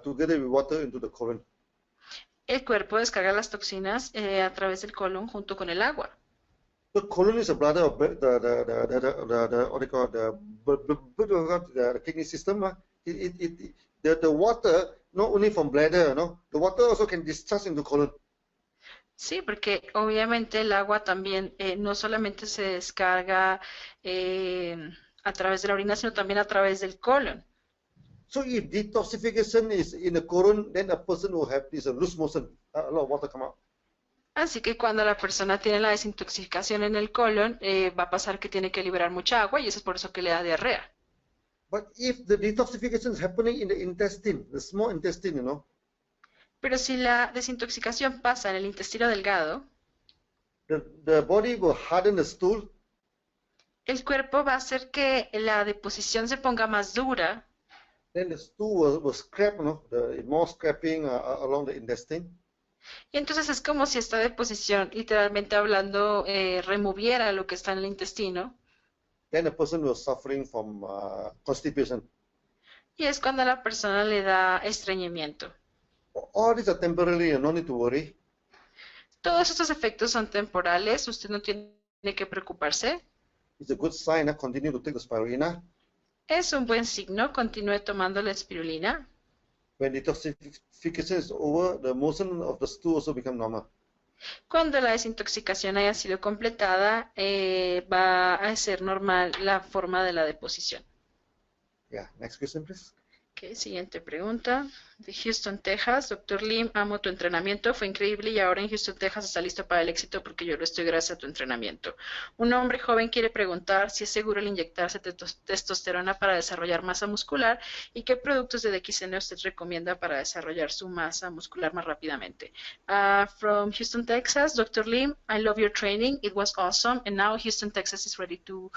together with water into the colon. El cuerpo descarga las toxinas a través del colon junto con el agua. The colon is a bladder of the what do you call the kidney system. The water not only from bladder, the water also can discharge into colon. Sí, porque obviamente el agua también no solamente se descarga a través de la orina, sino también a través del colon. So if detoxification is in the colon, then a person will have this loose motion, a lot of water come out. Así que cuando la persona tiene la desintoxicación en el colon, va a pasar que tiene que liberar mucha agua y eso es por eso que le da diarrea. But if the detoxification is happening in the intestine, the small intestine, Pero si la desintoxicación pasa en el intestino delgado, the body will harden the stool. el cuerpo va a hacer que la deposición se ponga más dura. Then the stool will scrap, the more scrapping along the intestine. Y entonces es como si esta deposición, literalmente hablando, removiera lo que está en el intestino. Then the person will suffering from constipation. Y es cuando a la persona le da estreñimiento. All these are temporary, no need to worry. Todos estos efectos son temporales, usted no tiene que preocuparse. It's a good sign. Continue to take the spirulina. Es un buen signo, continúe tomando la espirulina. When detoxification is over, the motion of the stool also become normal. Cuando la desintoxicación haya sido completada, va a ser normal la forma de la deposición. Yeah, next question, please. Okay, siguiente pregunta. De Houston, Texas. Doctor Lim, amo tu entrenamiento. Fue increíble y ahora en Houston, Texas está listo para el éxito porque yo lo estoy gracias a tu entrenamiento. Un hombre joven quiere preguntar si es seguro el inyectarse testosterona para desarrollar masa muscular y qué productos de DXN usted recomienda para desarrollar su masa muscular más rápidamente. From Houston, Texas, Dr. Lim, I love your training. It was awesome. And now Houston, Texas is ready to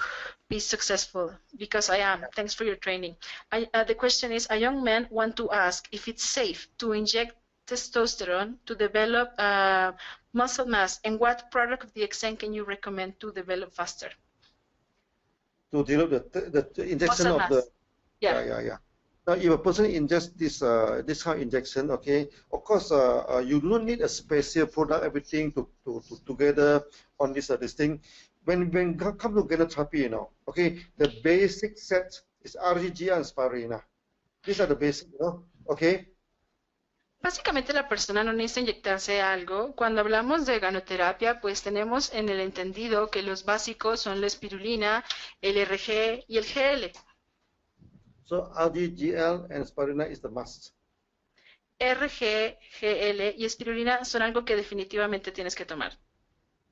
be successful because I am. Thanks for your training. The question is, a young man want to ask if it's safe to inject testosterone to develop muscle mass, and what product of DXN can you recommend to develop faster? To develop the injection Muscle of mass. the Yeah. Now, if a person ingests this kind of injection, okay, of course, you don't need a special product, everything to together on this thing. When come to Ganoterapia, okay, the basic set is RGG and spirulina. These are the basic, okay. Básicamente la persona no necesita inyectarse algo. Cuando hablamos de ganoterapia, pues tenemos en el entendido que los básicos son la espirulina, el RG y el GL. So RGGL and spirulina is the must. RG, GL y espirulina son algo que definitivamente tienes que tomar.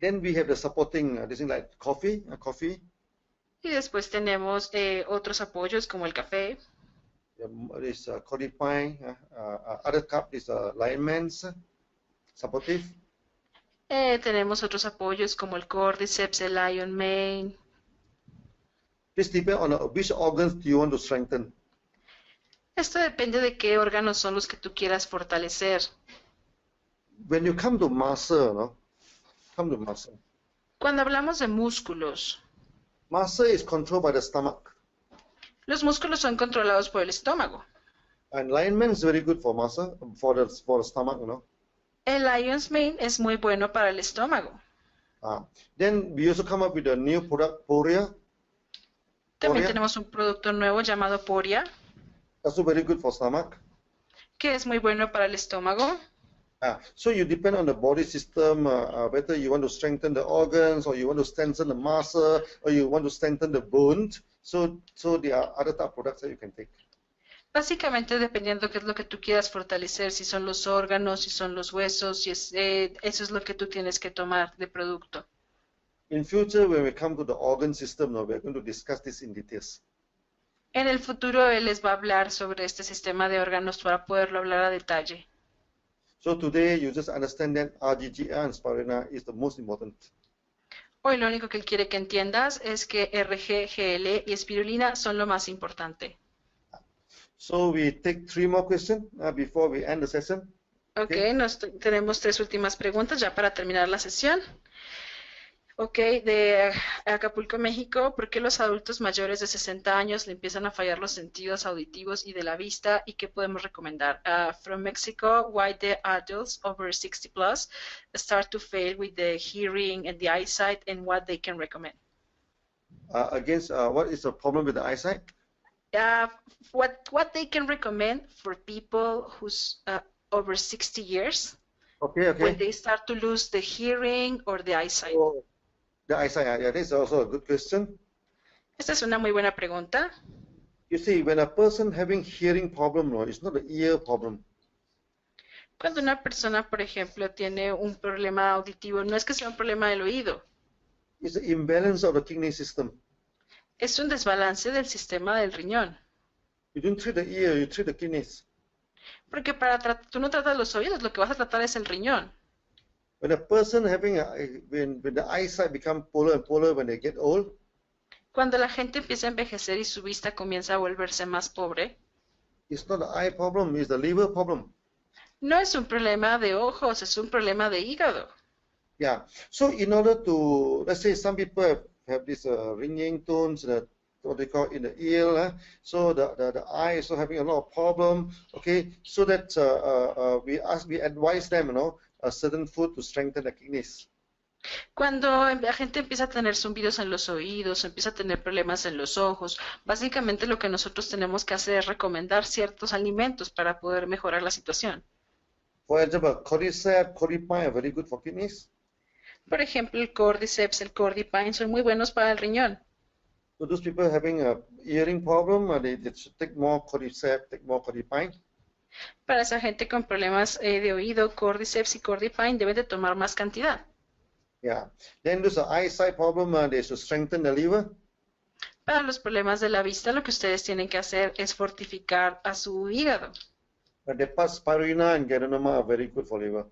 Then we have the supporting, this thing like coffee. Y después tenemos otros apoyos como el café. This codifying, other cup is alignments, supportive. Tenemos otros apoyos como el Cordyceps, el Lion Mane. This depends on which organs do you want to strengthen. Esto depende de qué órganos son los que tú quieras fortalecer. When you come to muscle, Cuando hablamos de músculos, muscle is controlled by the stomach. los músculos son controlados por el estómago. And alignment is very good for muscle, for the stomach, El Lion's Mane es muy bueno para el estómago. Then we also come up with a new product, Poria. También tenemos un producto nuevo llamado Poria, Also very good for stomach. que es muy bueno para el estómago. So you depend on the body system, whether you want to strengthen the organs, or you want to strengthen the muscle, or you want to strengthen the bone. So there are other type of products that you can take. Básicamente dependiendo qué es lo que tú quieras fortalecer, si son los órganos, si son los huesos, si es, eso es lo que tú tienes que tomar de producto. In future, when we come to the organ system, we're going to discuss this in details. En el futuro él les va a hablar sobre este sistema de órganos para poderlo hablar a detalle. So today, you just understand that RGG and spirulina is the most important. Hoy lo único que él quiere que entiendas es que RG, GL y espirulina son lo más importante. So we take 3 more questions before we end the session. Okay, tenemos 3 últimas preguntas ya para terminar la sesión. Ok, de Acapulco, México, ¿por qué los adultos mayores de 60 años le empiezan a fallar los sentidos auditivos y de la vista? ¿Y qué podemos recomendar? From Mexico, why the adults over 60 plus start to fail with the hearing and the eyesight and what they can recommend? What is the problem with the eyesight? Uh, what they can recommend for people who's over 60 years Okay, when okay. they start to lose the hearing or the eyesight? So, the eyesight, yeah, this is also a good question. Esta es una muy buena pregunta. You see, when a person having hearing problem, no, it's not an ear problem. Cuando una persona, por ejemplo, tiene un problema auditivo, no es que sea un problema del oído, It's the imbalance of the kidney system. es un desbalance del sistema del riñón. You don't treat the ear, you treat the kidneys. Porque tú no tratas los oídos, lo que vas a tratar es el riñón. When a person having when the eyesight become polar and polar when they get old, Cuando la gente empieza a envejecer y su vista comienza a volverse más pobre, it's not the eye problem, it's the liver problem. no es un problema de ojos, es un problema de hígado. Yeah. So in order to, let's say some people have this ringing tones, what they call in the ear, so the eye is also having a lot of problem. Okay, so that we advise them, a certain food to strengthen the kidneys. Cuando la gente empieza a tener zumbidos en los oídos, empieza a tener problemas en los ojos, básicamente lo que nosotros tenemos que hacer es recomendar ciertos alimentos para poder mejorar la situación. For example, cordyceps, cordypine are very good for kidneys. Por ejemplo, el cordyceps, el cordipine son muy buenos para el riñón. So those people having a hearing problem, they should take more cordyceps, take more cordypine. Para esa gente con problemas de oído, cordyceps y cordipine deben de tomar más cantidad. Yeah. Then there's an eyesight problem, they should strengthen the liver. Para los problemas de la vista, lo que ustedes tienen que hacer es fortificar a su hígado. The spirulina and Ganoderma are very good for liver.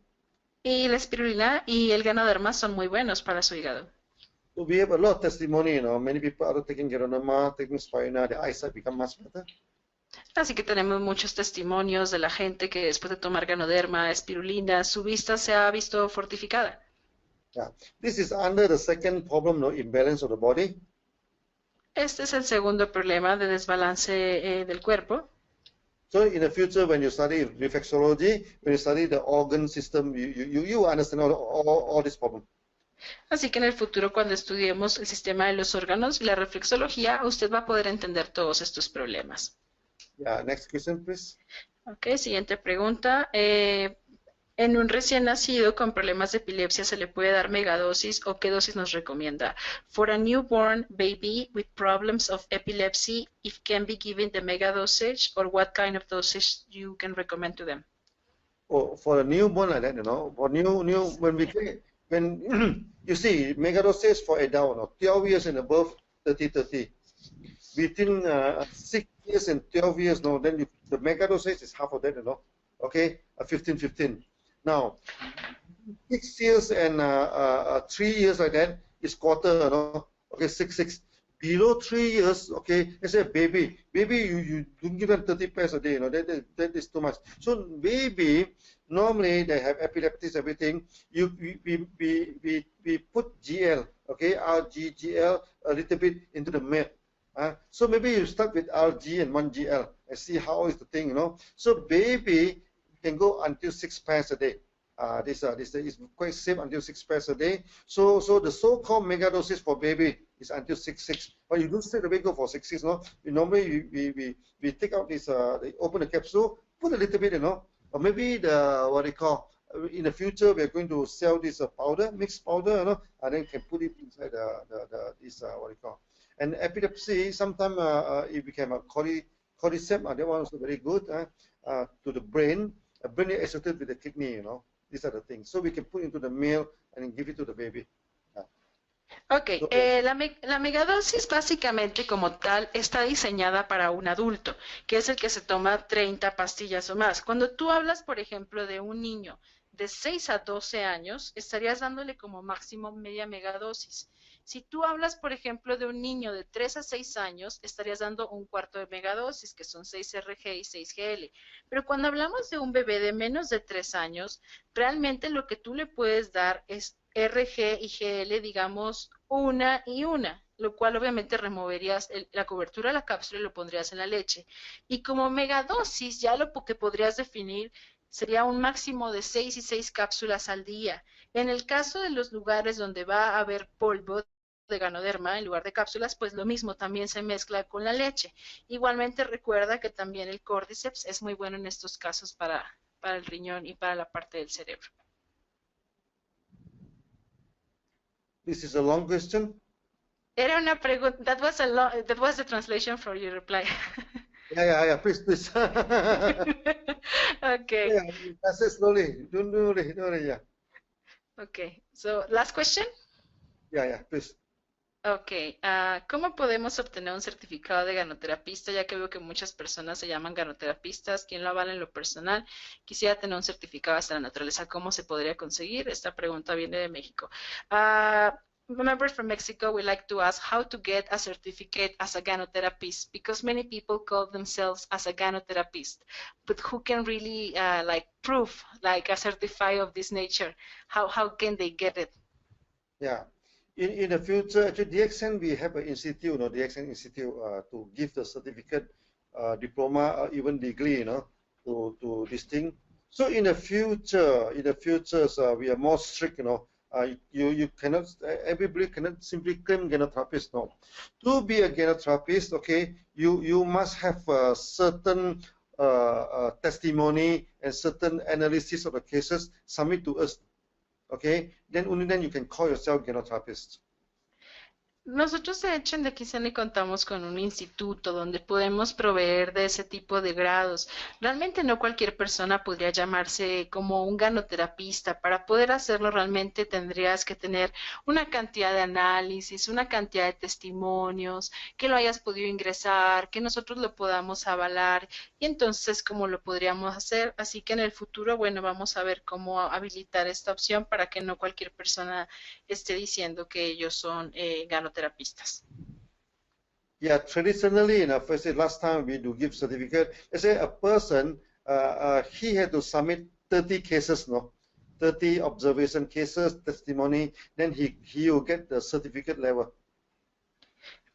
Y la espirulina y el Ganoderma son muy buenos para su hígado. So we have a lot of testimony, many people are taking Ganoderma, taking spirulina, the eyesight become much better. Así que tenemos muchos testimonios de la gente que después de tomar Ganoderma, espirulina, su vista se ha visto fortificada. Yeah. This is under the second problem, imbalance of the body. Este es el segundo problema de desbalance del cuerpo. So in the future, when you study reflexology, when you study the organ system, you understand all this problem. Así que en el futuro, cuando estudiemos el sistema de los órganos y la reflexología, usted va a poder entender todos estos problemas. Yeah, next question, please. Ok, siguiente pregunta. En un recién nacido con problemas de epilepsia, ¿se le puede dar megadosis o qué dosis nos recomienda? For a newborn baby with problems of epilepsy, if can be given the mega dosage or what kind of dosage you can recommend to them? Oh, for a newborn like that, for when you see megadoses for adult, 12 years and above, 30. Between 6 years and 12 years, then the megadosage is half of that, okay, 15. Now, 6 years and 3 years like that is quarter, okay, 6. Below 3 years, okay, let's say baby, you don't give them 30 pairs a day, that is too much. So baby, normally they have epileptics, everything. We put GL, okay, RGGL a little bit into the milk. So maybe you start with RG and 1 GL and see how is the thing, So baby can go until 6 pairs a day. This is quite safe until 6 pairs a day. So the so-called megadoses for baby is until 6. But you don't straight away go for 6. Normally we take out this, open the capsule, put a little bit, or maybe what they call. In the future, we are going to sell this powder, mixed powder, and then can put it inside this what they call. And epilepsy, sometimes it became a cordyceps, that one also very good to the brain. The brain is associated with the kidney, These are the things. So we can put into the meal and give it to the baby. Ok, la megadosis básicamente como tal está diseñada para un adulto, que es el que se toma 30 pastillas o más. Cuando tú hablas, por ejemplo, de un niño de 6 a 12 años, estarías dándole como máximo media megadosis. Si tú hablas, por ejemplo, de un niño de 3 a 6 años, estarías dando un cuarto de megadosis, que son 6 RG y 6 GL. Pero cuando hablamos de un bebé de menos de 3 años, realmente lo que tú le puedes dar es R, G y GL, digamos, una y una, lo cual obviamente removerías la cobertura de la cápsula y lo pondrías en la leche. Y como megadosis, ya lo que podrías definir sería un máximo de 6 y 6 cápsulas al día. En el caso de los lugares donde va a haber polvo de Ganoderma en lugar de cápsulas, pues lo mismo, también se mezcla con la leche. Igualmente recuerda que también el Cordyceps es muy bueno en estos casos para el riñón y para la parte del cerebro. This is a long question. Era una pregunta. That was the translation for your reply. Yeah, please. Okay. Yeah, answer slowly. Don't worry, yeah. Okay. So, last question. Yeah, please. Okay. ¿Cómo podemos obtener un certificado de ganoterapista? Ya que veo que muchas personas se llaman ganoterapistas. ¿Quién lo avala en lo personal? Quisiera tener un certificado hasta la naturaleza. ¿Cómo se podría conseguir? Esta pregunta viene de México. Members from Mexico would like to ask how to get a certificate as a ganotherapist, because many people call themselves as a ganotherapist, but who can really like prove like a certificate of this nature? How can they get it? Yeah. In the future, actually, dxn, we have an institute, dxn institute, to give the certificate, diploma, or even degree, to this thing. So in the future, we are more strict, you cannot, everybody cannot simply claim ganotherapist. No, to be a ganotherapist, okay, you must have a certain testimony and certain analysis of the cases submit to us. Okay, then only then you can call yourself ganotherapist. Nosotros de hecho en dxn contamos con un instituto donde podemos proveer de ese tipo de grados. Realmente no cualquier persona podría llamarse como un ganoterapista. Para poder hacerlo realmente tendrías que tener una cantidad de análisis, una cantidad de testimonios, que lo hayas podido ingresar, que nosotros lo podamos avalar y entonces cómo lo podríamos hacer. Así que en el futuro, bueno, vamos a ver cómo habilitar esta opción para que no cualquier persona esté diciendo que ellos son ganoterapistas. Yeah, traditionally, first last time we do give certificate, let's say a person, he had to submit 30 cases, 30 observation cases, testimony, then he will get the certificate level.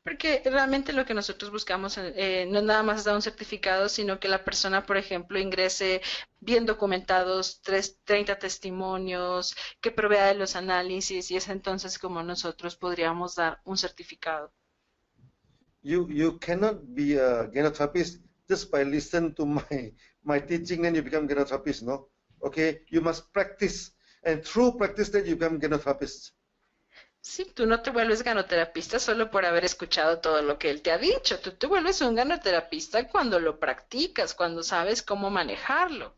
Porque realmente lo que nosotros buscamos no nada más es dar un certificado, sino que la persona, por ejemplo, ingrese bien documentados 30 testimonios, que provea de los análisis y es entonces como nosotros podríamos dar un certificado. You cannot be a ganotherapist just by listening to my teaching, then you become ganotherapist, no? Okay, you must practice, and through practice then you become ganotherapist. Sí, tú no te vuelves ganoterapista solo por haber escuchado todo lo que él te ha dicho. Tú te vuelves un ganoterapista cuando lo practicas, cuando sabes cómo manejarlo.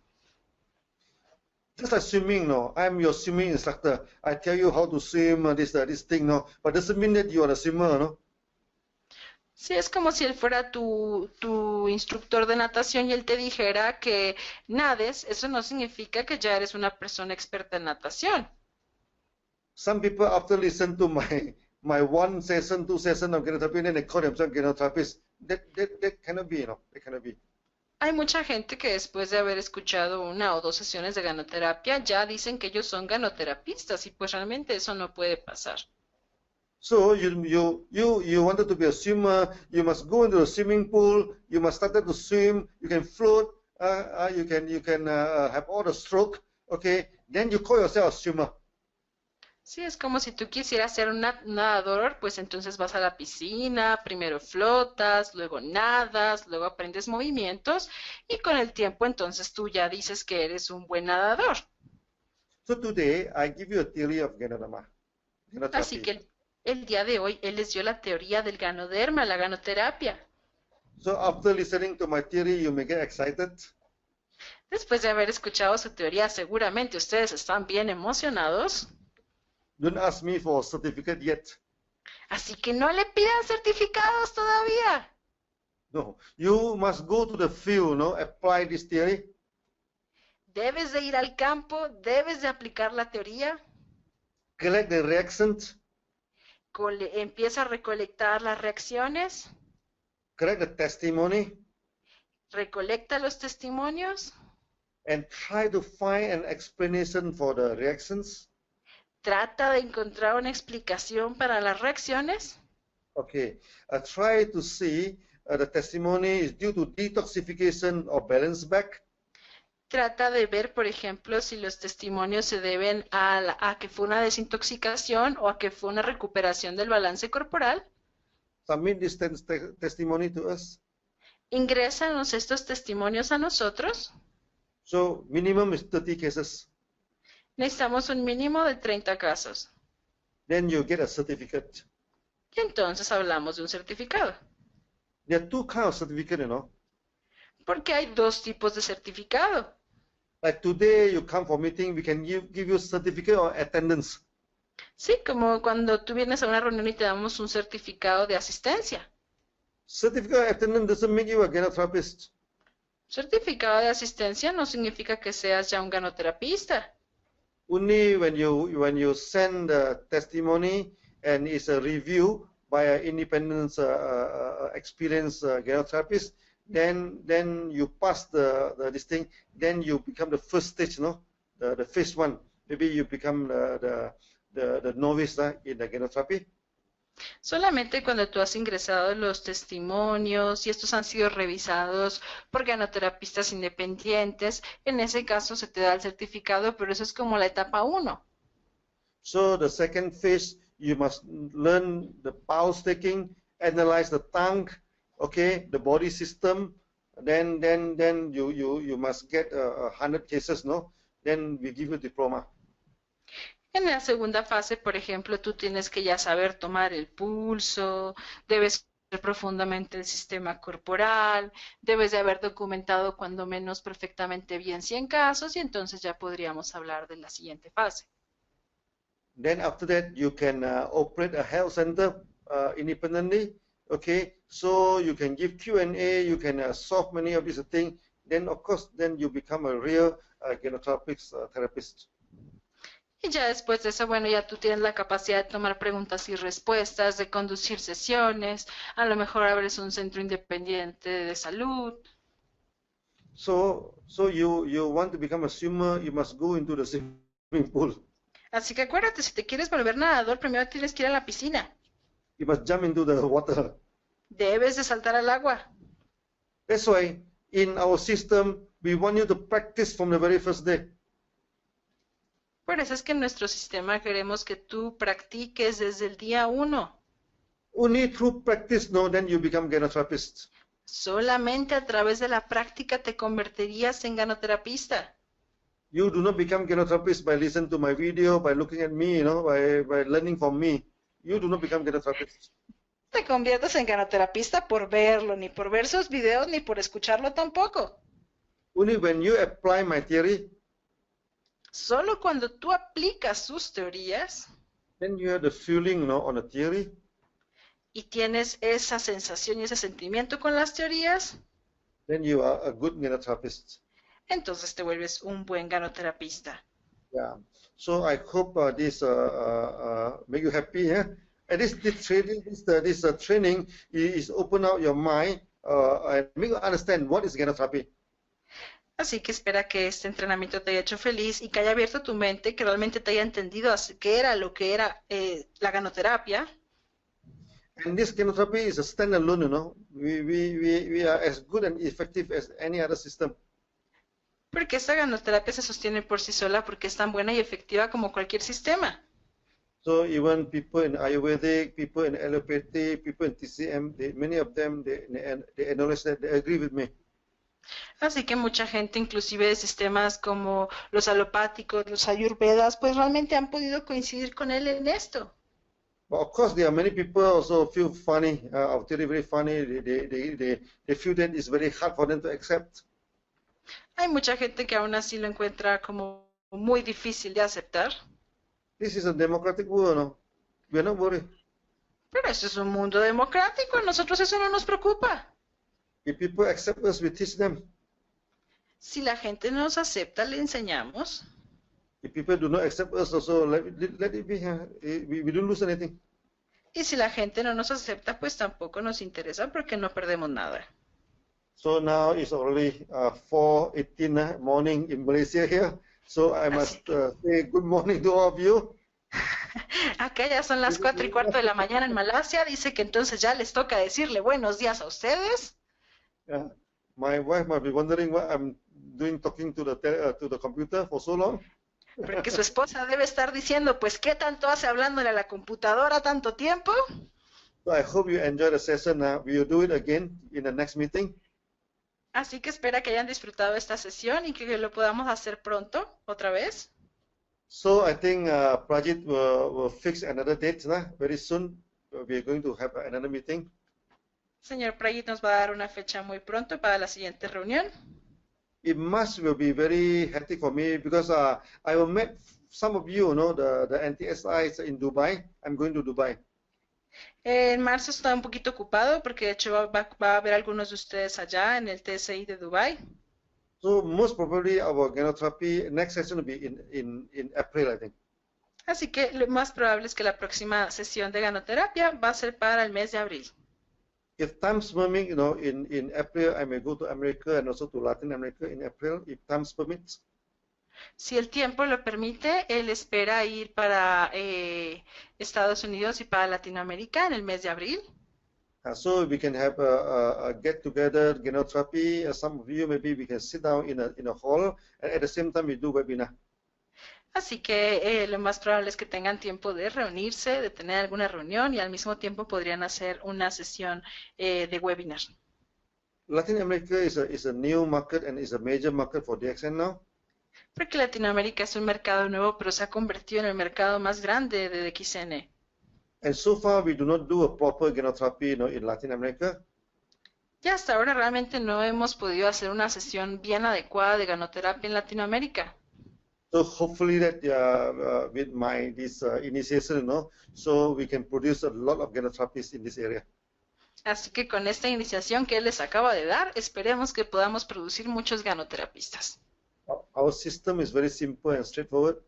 Just like swimming, I'm your swimming instructor. I tell you how to swim, this thing, but doesn't mean that you are a swimmer, no? Sí, es como si él fuera tu instructor de natación y él te dijera que nades. Eso no significa que ya eres una persona experta en natación. Some people after listen to my 1 session, 2 session of ganotherapy, then they call themselves ganotherapists. That cannot be, That cannot be. Hay mucha gente que después de haber escuchado 1 o 2 sesiones de ganoterapia ya dicen que ellos son ganoterapistas y pues realmente eso no puede pasar. So you wanted to be a swimmer, you must go into the swimming pool, you must start to swim, you can float, you can have all the stroke, okay? Then you call yourself a swimmer. Sí, es como si tú quisieras ser un nadador, pues entonces vas a la piscina, primero flotas, luego nadas, luego aprendes movimientos y con el tiempo entonces tú ya dices que eres un buen nadador. So today I give you a theory of Ganoderma. Así que el día de hoy él les dio la teoría del Ganoderma, la ganoterapia. So after listening to my theory, you may get excited. Después de haber escuchado su teoría, seguramente ustedes están bien emocionados. Don't ask me for a certificate yet. Así que no le pidan certificados todavía. No, you must go to the field, apply this theory. Debes de ir al campo, debes de aplicar la teoría. Collect the reactions. Empieza a recolectar las reacciones. Collect the testimony. Recolecta los testimonios. And try to find an explanation for the reactions. Trata de encontrar una explicación para las reacciones. Okay, try to see the testimony is due to detoxification or balance back. Trata de ver, por ejemplo, si los testimonios se deben a que fue una desintoxicación o a que fue una recuperación del balance corporal. Submit this testimony to us. Ingrésanos estos testimonios a nosotros. So minimum is 30 cases. Necesitamos un mínimo de 30 casos. Then you get a certificate. Y entonces hablamos de un certificado. There are two kinds of certificate, you know. Porque hay dos tipos de certificado. Like today you come for meeting, we can give you certificate of attendance. Sí, como cuando tú vienes a una reunión y te damos un certificado de asistencia. Certificate of attendance doesn't make you a ganoterapist. Certificado de asistencia no significa que seas ya un ganoterapista. Only when you send the testimony and it's a review by an independent experienced ganoterapist, then you pass this thing, then you become the first stage, no? The phase one. Maybe you become the novice in the ganotherapy. Solamente cuando tú has ingresado los testimonios y estos han sido revisados por ganoterapistas independientes, en ese caso se te da el certificado, pero eso es como la etapa 1. So the second phase, you must learn the pulse taking, analyze the tongue, okay, the body system. Then you must get 100 cases, no? Then we give you diploma. En la segunda fase, por ejemplo, tú tienes que ya saber tomar el pulso, debes ver profundamente el sistema corporal, debes de haber documentado cuando menos perfectamente bien 100 casos y entonces ya podríamos hablar de la siguiente fase. Then after that, you can operate a health center independently, okay? So you can give Q&A, you can solve many of these things. Then of course, then you become a real therapist. Y ya después de eso, bueno, ya tú tienes la capacidad de tomar preguntas y respuestas, de conducir sesiones, a lo mejor abres un centro independiente de salud. So you want to become a swimmer, you must go into the swimming pool. Así que acuérdate, si te quieres volver nadador, primero tienes que ir a la piscina. You must jump into the water. Debes de saltar al agua. That's why in our system, we want you to practice from the very first day. Por eso es que en nuestro sistema queremos que tú practiques desde el día 1. Only through practice, no, then you become ganotherapist. Solamente a través de la práctica te convertirías en ganoterapista. You do not become ganotherapist by listening to my video, by looking at me, you know, by learning from me. You do not become ganotherapist. Te conviertes en ganoterapista por verlo, ni por ver sus videos, ni por escucharlo tampoco. Only when you apply my theory, Solo cuando tú aplicas sus teorías then you have the feeling, no, on the theory. y tienes esa sensación y ese sentimiento con las teorías, Then you are a good ganotherapist. entonces te vuelves un buen ganoterapista. Yeah. So I hope this make you happy. Yeah? And this training is open out your mind and make you understand what is ganotherapy. Así que espera que este entrenamiento te haya hecho feliz y que haya abierto tu mente, que realmente te haya entendido qué era lo que era la ganoterapia. And this ganotherapy is a standalone, you know. We are as good and effective as any other system. Porque esta ganoterapia se sostiene por sí sola porque es tan buena y efectiva como cualquier sistema. So even people in Ayurvedic, people in allopathy, people in TCM, many of them, they acknowledge that, they agree with me. Así que mucha gente, inclusive de sistemas como los alopáticos, los ayurvedas, pues realmente han podido coincidir con él en esto. But of course, there are many people also feel funny, our theory very funny. They feel that it's very hard for them to accept. Hay mucha gente que aún así lo encuentra como muy difícil de aceptar. This is a democratic world, no? We are not worried. Pero esto es un mundo democrático, a nosotros eso no nos preocupa. If people accept us, we teach them. Si la gente nos acepta, le enseñamos. If people do not accept us, also let it be. We don't lose anything. Y si la gente no nos acepta, pues tampoco nos interesa porque no perdemos nada. So now it's already 4:18 morning in Malaysia here. So I must say good morning to all of you. Acá ya son las 4:15 de la mañana en Malasia. Dice que entonces ya les toca decirle buenos días a ustedes. Yeah. My wife might be wondering what I'm doing talking to the computer for so long. Porque su esposa debe estar diciendo, pues, ¿qué tanto hace hablándole a la computadora tanto tiempo? So I hope you enjoy the session. We will do it again in the next meeting. Así que espera que hayan disfrutado esta sesión y que lo podamos hacer pronto, otra vez. So I think Prajit will fix another date very soon. We are going to have another meeting. Señor Prayit nos va a dar una fecha muy pronto para la siguiente reunión. It will be very hectic for me because I will meet some of you, the NTSIs in Dubai. I'm going to Dubai. En marzo está un poquito ocupado porque de hecho va a haber algunos de ustedes allá en el TSI de Dubai. So most probably our Ganoterapia next session will be in April, I think. Así que lo más probable es que la próxima sesión de Ganoterapia va a ser para el mes de abril. If time's permitting, in April I may go to America and also to Latin America in April, if time's permits. Si el tiempo lo permite, él espera ir para Estados Unidos y para Latinoamérica en el mes de abril. So we can have a get-together Ganoterapy. Some of you maybe we can sit down in a hall and at the same time we do webinar. Así que lo más probable es que tengan tiempo de reunirse, de tener alguna reunión y al mismo tiempo podrían hacer una sesión de webinar. Latin America is a new market and is a major market for DXN now. Porque Latinoamérica es un mercado nuevo, pero se ha convertido en el mercado más grande de DXN. And so far we do not do a proper Ganoterapy, in Latin America. Y hasta ahora realmente no hemos podido hacer una sesión bien adecuada de ganoterapia en Latinoamérica. So hopefully that with this initiation, so we can produce a lot of Ganotherapies in this area. Así que con esta iniciación que él les acaba de dar, esperemos que podamos producir muchos ganoterapistas. Our system is very simple and straightforward.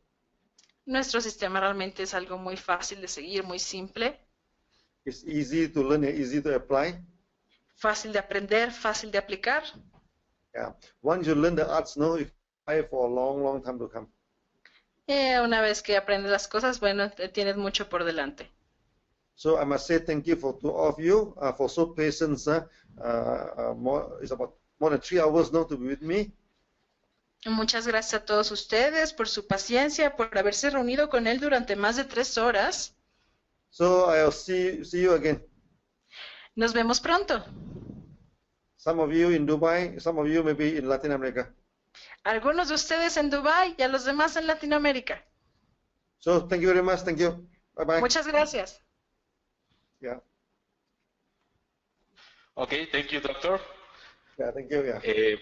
Nuestro sistema realmente es algo muy fácil de seguir, muy simple. It's easy to learn and easy to apply. Fácil de aprender, fácil de aplicar. Yeah. Once you learn the arts, you can apply for a long, long time to come. Una vez que aprendes las cosas, bueno, tienes mucho por delante. So I must say thank you to all of you for so patience. It's about more than 3 hours now to be with me. Muchas gracias a todos ustedes por su paciencia, por haberse reunido con él durante más de 3 horas. So I'll see you again. Nos vemos pronto. Some of you in Dubai, some of you maybe in Latin America. Algunos de ustedes en Dubai y a los demás en Latinoamérica. So thank you very much. Thank you. Bye bye. Muchas gracias. Yeah. Okay, thank you, doctor. Yeah, thank you. Yeah.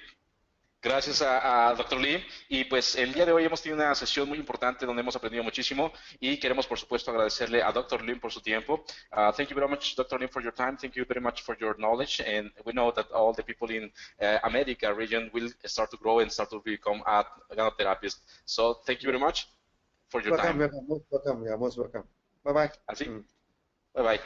Gracias a Dr. Lim, y pues el día de hoy hemos tenido una sesión muy importante donde hemos aprendido muchísimo y queremos por supuesto agradecerle a Dr. Lim por su tiempo. Thank you very much, Dr. Lim, for your time. Thank you very much for your knowledge, and we know that all the people in America region will start to grow and start to become ganotherapists. So thank you very much for your time. Most welcome. Yeah, most welcome. Bye bye. Así. Bye bye.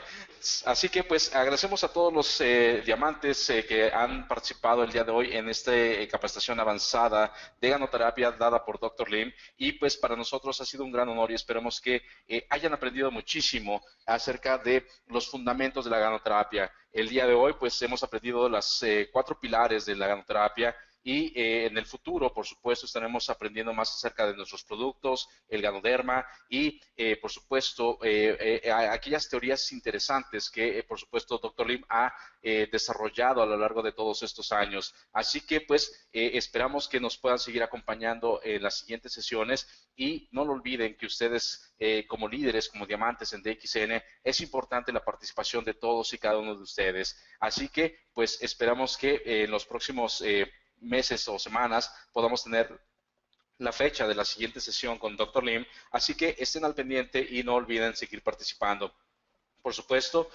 Así que pues agradecemos a todos los diamantes que han participado el día de hoy en esta capacitación avanzada de ganoterapia dada por Dr. Lim, y pues para nosotros ha sido un gran honor y esperamos que hayan aprendido muchísimo acerca de los fundamentos de la ganoterapia. El día de hoy pues hemos aprendido las 4 pilares de la ganoterapia. Y en el futuro, por supuesto, estaremos aprendiendo más acerca de nuestros productos, el Ganoderma y, por supuesto, aquellas teorías interesantes que, por supuesto, Dr. Lim ha desarrollado a lo largo de todos estos años. Así que, pues, esperamos que nos puedan seguir acompañando en las siguientes sesiones y no lo olviden que ustedes, como líderes, como diamantes en DXN, es importante la participación de todos y cada uno de ustedes. Así que, pues, esperamos que en los próximos meses o semanas podamos tener la fecha de la siguiente sesión con Dr. Lim, así que estén al pendiente y no olviden seguir participando. Por supuesto,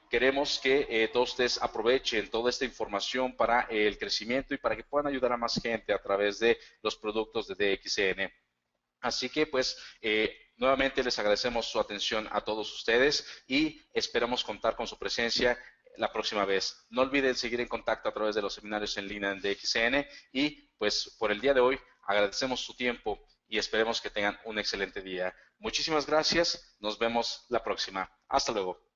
queremos que todos ustedes aprovechen toda esta información para el crecimiento y para que puedan ayudar a más gente a través de los productos de DXN. Así que pues nuevamente les agradecemos su atención a todos ustedes y esperamos contar con su presencia la próxima vez. No olviden seguir en contacto a través de los seminarios en línea en DXN y pues por el día de hoy agradecemos su tiempo y esperemos que tengan un excelente día. Muchísimas gracias. Nos vemos la próxima. Hasta luego.